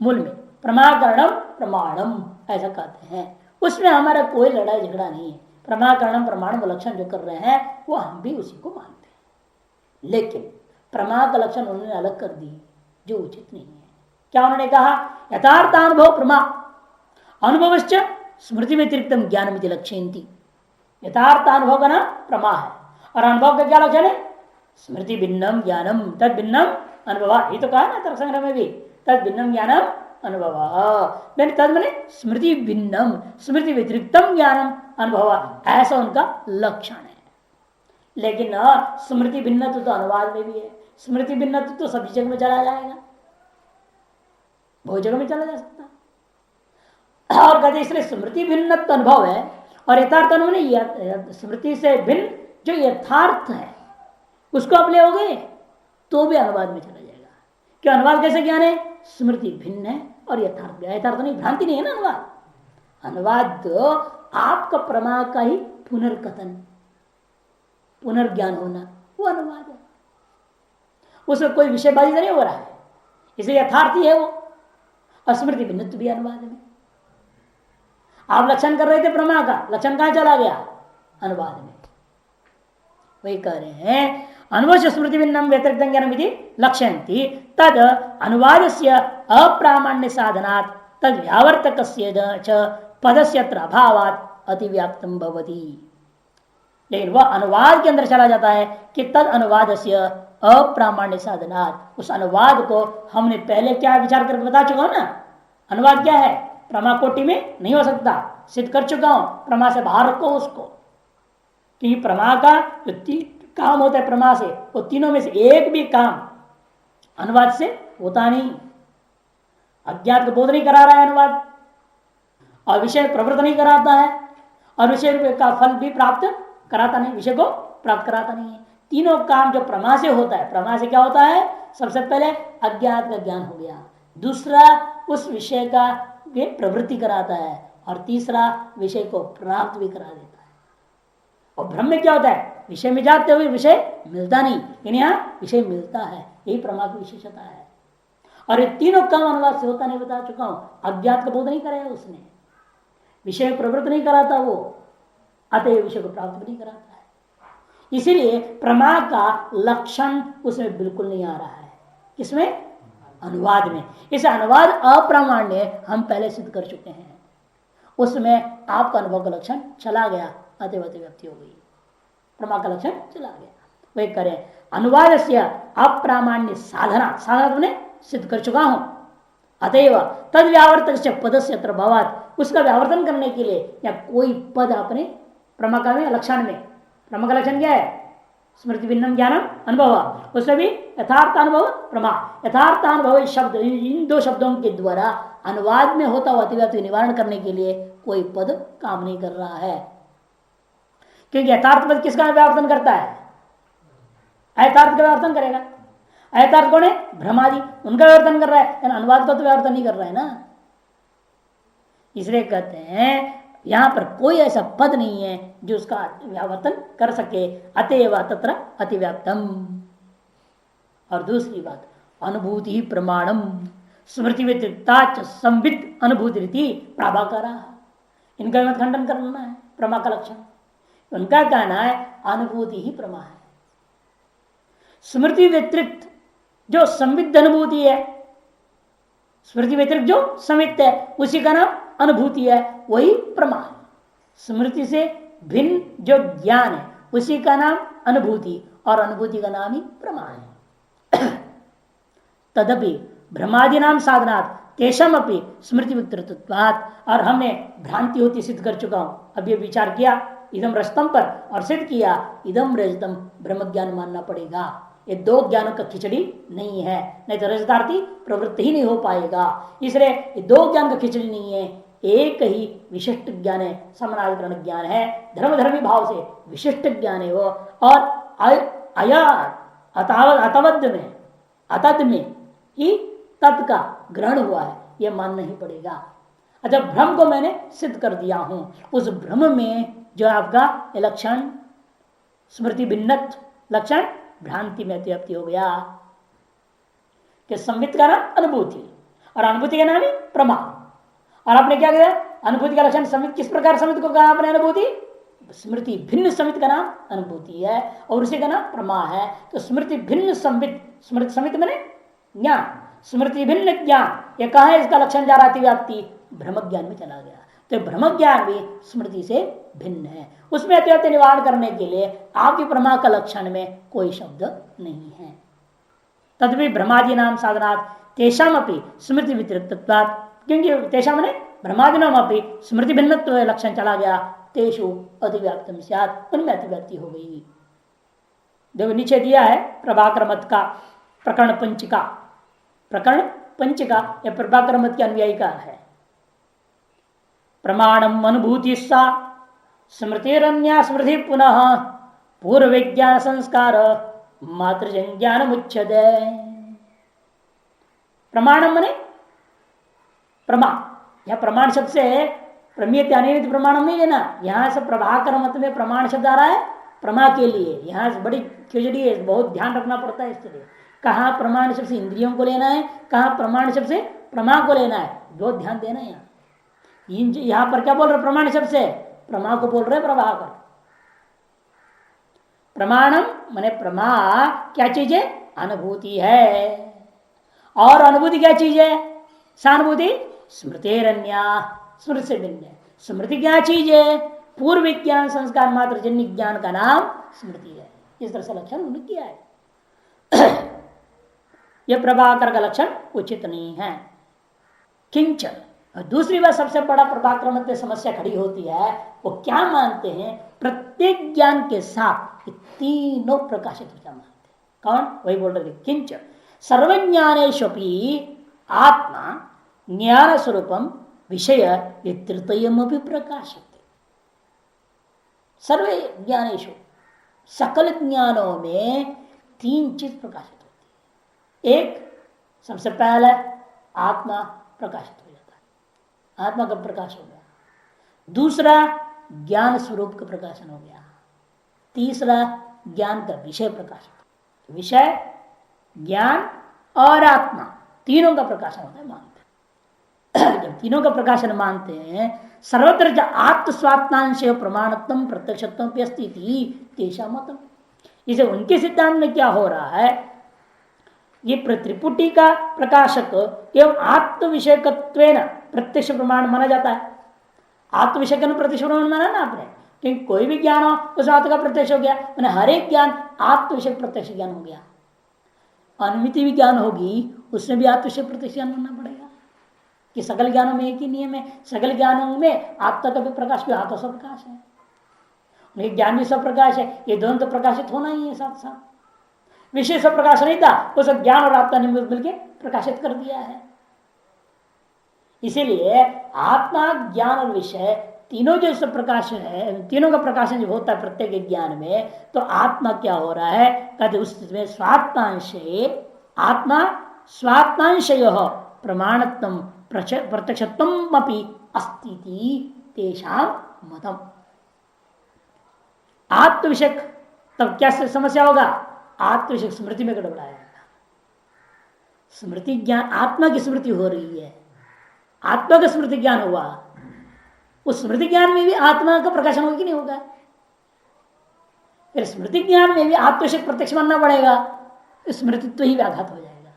मूल में प्रमाकरणम प्रमाणम ऐसा कहते हैं, उसमें हमारा कोई लड़ाई झगड़ा नहीं है। प्रमाकरणम प्रमाणम लक्षण जो कर रहे हैं वो हम भी उसी को मानते हैं, लेकिन प्रमा का लक्षण उन्होंने अलग कर दी जो उचित नहीं है। क्या उन्होंने कहा, यथार्थानुभव प्रमा अनुभवश्च स्मृति व्यतिरिक्त ज्ञान मिति लक्ष्यन्ति। यथार्थानुभव का नाम प्रमा है, और अनुभव का क्या लक्षण है, स्मृति भिन्नम ज्ञानम तद भिन्नम अनुभव। ये तो कहा ना तर्क संग्रह में भी, तद भिन्नम ज्ञानम अनुभव। मैंने तद मैंने स्मृति भिन्नम स्मृति व्यतिरिक्तम ज्ञानम अनुभव, ऐसा उनका लक्षण है। लेकिन स्मृति भिन्नत्व तो अनुवाद में भी है, स्मृति भिन्नत्व तो सभी जगह में चला जाएगा, बहुत जगह में चला जा सकता है। और कहते इसलिए स्मृति भिन्नत्व अनुभव है, और यथार्थ अनुभव नहीं, स्मृति से भिन्न जो यथार्थ है उसको आप ले होगे तो भी अनुवाद में चला जाएगा। क्यों, अनुवाद कैसे ज्ञान है, स्मृति भिन्न है और यथार्थ, यथार्थ नहीं, भ्रांति नहीं है ना अनुवाद। अनुवाद तो आपका प्रमा का ही पुनर्कथन, पुनर्ज्ञान होना, वो अनुवाद है। उसमें कोई विषयबाजी नहीं हो रहा है, इसलिए यथार्थ ही है वो। और स्मृति भिन्नत्व भी अनुवाद में। आप लक्षण कर रहे थे प्रमा का, लक्षण कहां चला गया, अनुवाद में। वही कह रहे हैं अनुभव से स्मृति भिन्नम व्यतिरिक्त ज्ञानम इति लक्ष्यन्ति, तद अनुवादस्य अप्रामाण्य साधनात् तद व्यावर्तकस्य च पदस्य अभावात् अतिव्याप्तम भवति। लेकिन वह अनुवाद के अंदर चला जाता है कि तद अनुवादस्य अप्रामाण्य साधनात्, उस अनुवाद को हमने पहले क्या विचार करके बता चुका हूं ना, अनुवाद क्या है, प्रमा कोटि में नहीं हो सकता, सिद्ध कर चुका हूं। प्रमा से बाहर रखो उसको, क्योंकि प्रमा का जो काम होता है प्रमा से, वो तीनों में से एक भी काम अनुवाद से होता नहीं। अज्ञात को बोध नहीं करा रहा है अनुवाद, और विषय प्रवृत्त नहीं कराता है, और विषय का फल भी प्राप्त कराता नहीं, विषय को प्राप्त कराता नहीं है। तीनों काम जो प्रमा से होता है, प्रमा से क्या होता है, सबसे पहले अज्ञात का ज्ञान हो गया, दूसरा उस विषय का प्रवृत्ति कराता है, और तीसरा विषय को प्राप्त भी करा देता है। और ब्रह्म में क्या होता है, विषय में जाते हुए विषय मिलता नहीं, लेकिन यहाँ विषय मिलता है, यही प्रमा की विशेषता है। और ये तीनों काम अनुवाद से होता नहीं, बता चुका हूं। अज्ञात का बोध नहीं कराया उसने, विषय प्रवृत्त नहीं कराता वो, अतः विषय को प्राप्त भी नहीं कराता है। इसीलिए प्रमा का लक्षण उसमें बिल्कुल नहीं आ रहा है, किसमें, अनुवाद में। इस अनुवाद अप्रामाण्य हम पहले सिद्ध कर चुके हैं, उसमें आपका अनुभव का लक्षण चला गया, अतिव्याप्ति हो गई, प्रमा का लक्षण चला गया, वे करें। अनुवाद से अप्रामाण्य साधना, साधना तुमने सिद्ध कर चुका हूं, अतएव तद व्यावर्तक से पद से अभावात, उसका व्यावर्तन करने के लिए या कोई पद अपने प्रमका में लक्षण में, प्रमक लक्षण क्या है? स्मृति भिन्नम ज्ञानम अनुभव, उसमें भी यथार्थानुभव प्रमा, यथार्थानुभव शब्द, इन दो शब्दों के द्वारा अनुवाद में होता हुआ अतिव्याप्ति निवारण करने के लिए कोई पद काम नहीं कर रहा है। क्योंकि यथार्थ पद किसका व्यावर्तन करता है? अयथार्थ का व्यावर्तन करेगा। अयथार्थ कौन है? भ्रमादि, उनका व्यावर्तन कर रहा है, अनुवाद का तो व्यावर्तन नहीं कर रहा है ना। इसलिए कहते हैं यहां पर कोई ऐसा पद नहीं है जो उसका व्यावर्तन कर सके, अतएव तत्र अतिव्याप्तम। और दूसरी बात, अनुभूति ही प्रमाणम, स्मृति व्यतिरिक्ता संवित अनुभूति रीति प्राभाकरा, इनका मत खंडन करना है प्रमा का लक्षण। उनका कहना है अनुभूति ही प्रमा है, स्मृति व्यतिरिक्त जो संविद अनुभूति है, स्मृति व्यतिरिक्त जो संवित है उसी का नाम अनुभूति है, वही प्रमा है। स्मृति से भिन्न जो ज्ञान है उसी का नाम अनुभूति, और अनुभूति का नाम ही प्रमा है। तदपि भ्रमादि नाम साधनात् तेषम अपि स्मृति विकृतत्वात्, और हमने भ्रांति होती सिद्ध कर चुका हूं, अभी विचार किया इदम रजतम पर और सिद्ध किया इदम रजतम ब्रह्म ज्ञान मानना पड़ेगा। ये दो ज्ञानों का खिचड़ी नहीं है, नहीं तो रजतार्थी प्रवृत्ति ही नहीं हो पाएगा। इसलिए ये दो ज्ञान का खिचड़ी नहीं है, एक ही विशिष्ट ज्ञान है, समानाधिकरण ज्ञान है, धर्मधर्मी भाव से विशिष्ट ज्ञान है वो। और अया अतवद में अतद में ही तत् का ग्रहण हुआ है, यह मानना ही पड़ेगा। अच्छा, भ्रम को मैंने सिद्ध कर दिया हूं, उस भ्रम में जो आपका लक्षण स्मृति भिन्नत लक्षण भ्रांति में अतिव्याप्ति हो गया कि संवित का नाम अनुभूति और अनुभूति का नाम ही प्रमा। और आपने क्या किया? अनुभूति का लक्षण संवित, किस प्रकार संवित को कहा आपने? अनुभूति, स्मृति भिन्न संवित का नाम अनुभूति है और उसी का नाम प्रमा है। तो स्मृति भिन्न संवित, स्मृति संवित मैंने ज्ञान, स्मृति भिन्न ज्ञान, ये कहा है इसका लक्षण जा रहा अतिव्याप्ति, ब्रह्म ज्ञान में चला गया। तो ब्रह्म ज्ञान भी स्मृति से भिन्न है, उसमें अतिव्याप्ति निवारण करने के लिए आपकी प्रमा का लक्षण में कोई शब्द नहीं है। तदपि भ्रमादि नाम साधनात् तेषाम अपि स्मृति व्यतिरिक्तत्वात्, क्योंकि तेषाम ने भ्रमादि नाम अपि स्मृति भिन्नत्व लक्षण चला गया, तेषु अतिव्याप्तम स्यात्, उनमें अतिव्याप्ति हो गई। देखो नीचे दिया है प्रभाकर मत का प्रकरण पंचिका, प्रकरण पंचिका यह प्रभाकर मत के अनुयायी का है। प्रमाणम अनुभूति सा स्मृतिरन्या स्मृति पुनः पूर्व विज्ञान संस्कार मातृजन मुच्यते। प्रमाणम मने प्रमा, यह प्रमाण शब्द से प्रमेयते अनियमित प्रमाणम नहीं लेना, यहां से प्रभाकर मत में प्रमाण शब्द आ रहा है प्रमा के लिए। यहां से बड़ी खिचड़ी है, बहुत ध्यान रखना पड़ता है इसके लिए। कहाँ प्रमाण शब्द से इंद्रियों को लेना है, कहाँ प्रमाण शब्द से प्रमा को लेना है, बहुत ध्यान देना है। यहां पर क्या बोल रहे? प्रमाण शब्द से प्रमा को बोल रहे प्रभाकर। प्रमाणम माने प्रमा क्या चीज है? अनुभूति है। और अनुभूति क्या चीज है? सानुभूति स्मृतिरन्या, स्मृति से भिन्न है। स्मृति क्या चीज है? पूर्व विज्ञान संस्कार मात्र जन्य ज्ञान का नाम स्मृति है। इस तरह से लक्षण उन्होंने किया है। यह प्रभाकर का लक्षण उचित नहीं है। किंच, दूसरी बात सबसे बड़ा प्रभाकर मत में समस्या खड़ी होती है, वो क्या मानते हैं? प्रत्येक ज्ञान के साथ तीनों प्रकाशित हो मानते हैं। कौन? वही बोल रहे थे किंच सर्वज्ञानेष्वपि आत्मा ज्ञान स्वरूपम विषय तृतीयमपि प्रकाशित। सर्व ज्ञानेषु, सकल ज्ञानों में तीन चीज प्रकाशित होती है। एक, सबसे पहले आत्मा प्रकाशित हो जाता है, आत्मा का प्रकाश हो गया। दूसरा, ज्ञान स्वरूप का प्रकाशन हो गया। तीसरा, ज्ञान का विषय प्रकाशित। विषय, ज्ञान और आत्मा तीनों का प्रकाशन होता है, मानते हैं। जब तीनों का प्रकाशन मानते हैं, सर्वत्र आत्मस्वात्मांश प्रमाणत्म प्रत्यक्षत्म पे स्थिति तेषा मतम। इसे उनके सिद्धांत में क्या हो रहा है? ये त्रिपुटी का प्रकाशक एवं आत्म विषयकत्वेन प्रत्यक्ष प्रमाण माना जाता है। आत्म विषय प्रत्यक्ष प्रमाण माना ना आपने, क्योंकि कोई भी ज्ञान हो उस आत्मा का प्रत्यक्ष हो गया, मैंने हर एक ज्ञान आत्म विषय प्रत्यक्ष ज्ञान हो गया। अनुमिति भी ज्ञान होगी, उसमें भी आत्म विषय प्रत्यक्ष ज्ञान होना पड़ेगा। कि सकल ज्ञानों में एक ही नियम है, सकल ज्ञानों में आत्मा का भी प्रकाश भी आत्मा सब प्रकाश है, एक ज्ञान भी सब प्रकाश है, ये दोनों तो प्रकाशित होना ही है साथ साथ। विषय सब प्रकाश नहीं था, वो सब ज्ञान और आत्मा ने मिलकर प्रकाशित कर दिया है। इसीलिए आत्मा, ज्ञान और विषय तीनों जो सब प्रकाश है, तीनों का प्रकाशन जो होता है प्रत्येक ज्ञान में, तो आत्मा क्या हो रहा है, कहते उसमें स्वात्मांश, आत्मा स्वात्मांश प्रमाणत्म प्रत्यक्षत्वम अपि अस्ति तेषां मतम। आत्म विषय तब क्या समस्या होगा, आत्म विषय स्मृति में गड़बड़ाएगा। स्मृति ज्ञान, आत्मा की स्मृति हो रही है, आत्मा का स्मृति ज्ञान हुआ, उस स्मृति ज्ञान में भी आत्मा का प्रकाशन होगा कि नहीं होगा। फिर स्मृति ज्ञान में भी आत्मविषय प्रत्यक्ष मानना पड़ेगा, स्मृतित्व ही व्याघात हो जाएगा,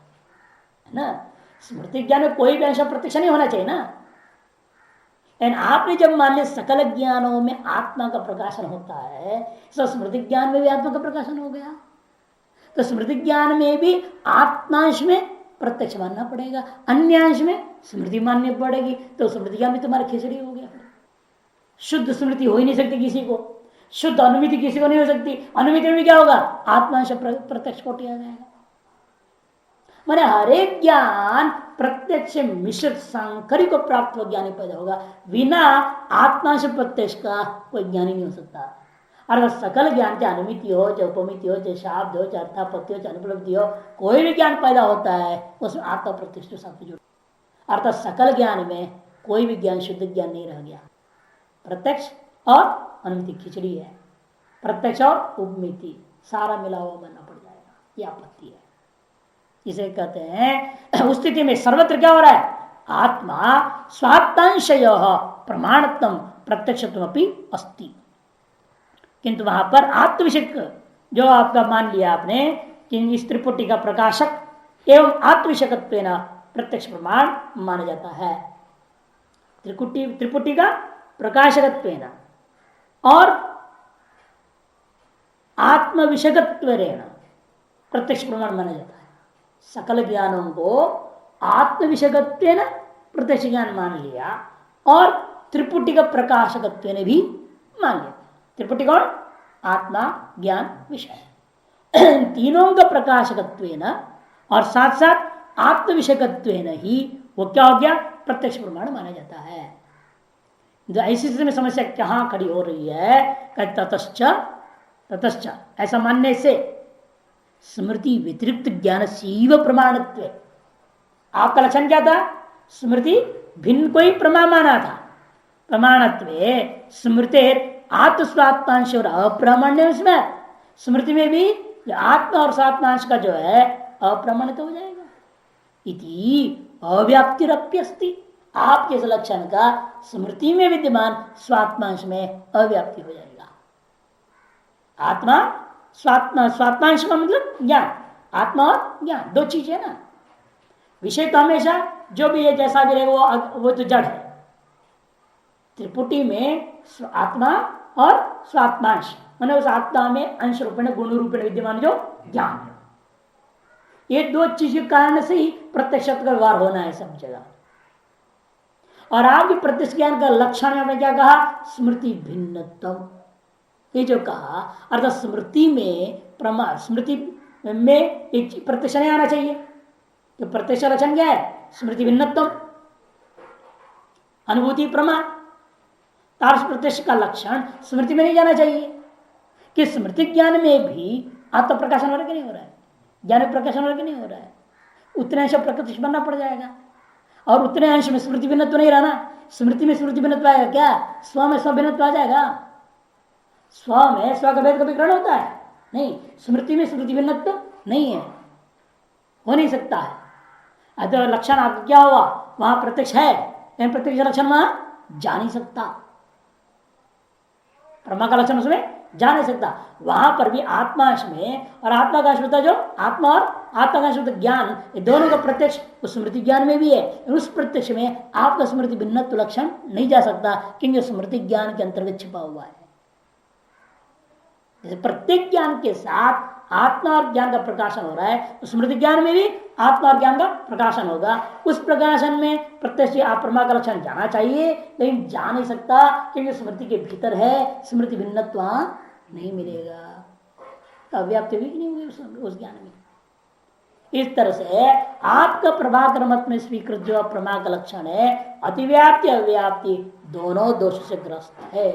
है ना। स्मृति ज्ञान में कोई भी अंश प्रत्यक्ष नहीं होना चाहिए ना। एंड आपने जब मान लिया सकल ज्ञानों में आत्मा का प्रकाशन होता है, तो स्मृति ज्ञान में भी आत्मा का प्रकाशन हो गया, तो स्मृति ज्ञान में भी आत्मांश में प्रत्यक्ष मानना पड़ेगा, अन्य अंश में स्मृति माननी पड़ेगी, तो स्मृति ज्ञान में तुम्हारा खिचड़ी हो गया। शुद्ध स्मृति हो ही नहीं सकती किसी को, शुद्ध अनुमिति किसी को नहीं हो सकती। अनुमिति में क्या होगा, आत्मांश प्रत्यक्ष को किया जाएगा। माने हर एक ज्ञान प्रत्यक्ष मिश्रित सांकरी को प्राप्त हो ज्ञानी पैदा होगा, बिना आत्मांश प्रत्यक्ष का कोई ज्ञान ही नहीं हो सकता। अर्थात सकल ज्ञान चाहे अनुमिति हो, चाहे उपमिति हो, चाहे शाब्द हो, चाहे अर्थापत्ति हो, चाहे अनुपलब्धि हो, कोई भी ज्ञान पैदा होता है उसमें आत्मा प्रत्यक्ष के साथ जुड़, अर्थात सकल ज्ञान में कोई भी ज्ञान शुद्ध ज्ञान नहीं रह गया। प्रत्यक्ष और अनुमिति खिचड़ी है, प्रत्यक्ष और उपमिति सारा मिला हुआ बनना पड़ जाएगा, यह आपत्ति है। इसे कहते हैं उस स्थिति में सर्वत्र क्या हो रहा है, आत्मा स्वात्मांशय प्रमाणत्म प्रत्यक्षत्वमपि अस्ति, किंतु वहां पर आत्मविषयक जो आपका मान लिया आपने कि इस त्रिपुटी का प्रकाशक एवं आत्मविषयकत्वेन प्रत्यक्ष प्रमाण माना जाता है। त्रिपुटी का प्रकाशकत्वेन और आत्मविषयकत्वेन प्रत्यक्ष प्रमाण माना जाता है। सकल ज्ञानों को आत्मविषयकत्वेन प्रत्यक्ष ज्ञान मान लिया और त्रिपुटी का प्रकाशकत्वेन भी मान लिया। त्रिपुटी कौन, आत्मा, ज्ञान, विषय, तीनों का प्रकाशकत्वेन और साथ साथ आत्मविषयकत्वेन ही वो क्या हो गया, प्रत्यक्ष प्रमाण माना जाता है। जो ऐसी स्थिति में समस्या कहां खड़ी हो रही है, ततश्च ऐसा मानने से स्मृति व्यतिरिक्त ज्ञान सीव प्रमाणत्व, आपका लक्षण क्या था, स्मृति भिन्न कोई प्रमाण माना था, प्रमाणत्व स्मृति आत्मस्वात्मांश और अप्रामाण्य, उसमें स्मृति में भी आत्मा और स्वात्मांश का जो है अप्रमाणित हो जाएगा। इति अव्याप्तिरप्यस्ति, आपके इस लक्षण का स्मृति में विद्यमान स्वात्मांश में अव्याप्ति हो जाएगा। आत्मा स्वात्मांश का मतलब ज्ञान, आत्मा और ज्ञान दो चीज है ना। विषय तो हमेशा जो भी है जैसा भी रहेगा वो तो जड़ है। त्रिपुटी में आत्मा और स्वात्मांश मैंने उस आत्मा में अंश रूपेण गुण रूपेण विद्यमान जो ज्ञान है, ये दो चीज के कारण से ही प्रत्यक्ष का व्यवहार होना है सब जगह। और आपके प्रत्यक्ष ज्ञान का लक्षण में क्या कहा, स्मृति भिन्नतम, ये जो कहा अर्थात स्मृति में प्रमाण, स्मृति में एक प्रत्यक्ष नहीं आना चाहिए। तो प्रत्यक्ष लक्षण क्या है, स्मृति भिन्नतम, अनुभूति प्रमाण। तार्स प्रत्यक्ष का लक्षण स्मृति में नहीं जाना चाहिए कि स्मृति ज्ञान में भी आत्म प्रकाशन वर्ग नहीं हो रहा है, ज्ञान प्रकाशन वर्ग नहीं हो रहा है, उतने अंश प्रत्यक्ष बनना पड़ जाएगा। और उतने अंश में स्मृति भिन्नत्व नहीं रहना, स्मृति में स्मृति भिन्नत्व आएगा क्या, स्व में स्व भिन्नत्व आ जाएगा। स्व में स्व का भेद कभी ग्रहण होता है नहीं, स्मृति में स्मृति भिन्नत्व नहीं है, हो नहीं सकता है। अतः लक्षण आपका क्या हुआ, वहां प्रत्यक्ष है लेकिन प्रत्यक्ष लक्षण वहां जा नहीं सकता, प्रमा का लक्षण उसमें जा नहीं सकता। वहां पर भी आत्मांश में और आत्मा का शुद्ध जो आत्मा और आत्मा का शुद्ध ज्ञान, ये दोनों का प्रत्यक्ष उस स्मृति ज्ञान में भी है। उस प्रत्यक्ष में आपका स्मृति भिन्नत्व लक्षण नहीं जा सकता क्योंकि स्मृति ज्ञान के अंतर्गत छिपा हुआ है। जैसे प्रत्येक ज्ञान के साथ आत्मा और ज्ञान का प्रकाशन हो रहा है, तो स्मृति ज्ञान में भी आत्मा और ज्ञान का प्रकाशन होगा। उस प्रकाशन में प्रत्यक्ष अप्रमा का लक्षण जाना चाहिए, लेकिन जा नहीं सकता क्योंकि स्मृति के भीतर है, स्मृति भिन्नत्व वहां नहीं मिलेगा, अव्याप्ति भी नहीं होगी उस ज्ञान में। इस तरह से आपका प्रभाकर मत में स्वीकृत जो अप्रमा का लक्षण है, अतिव्याप्ति अव्याप्ति दोनों दोष से ग्रस्त है।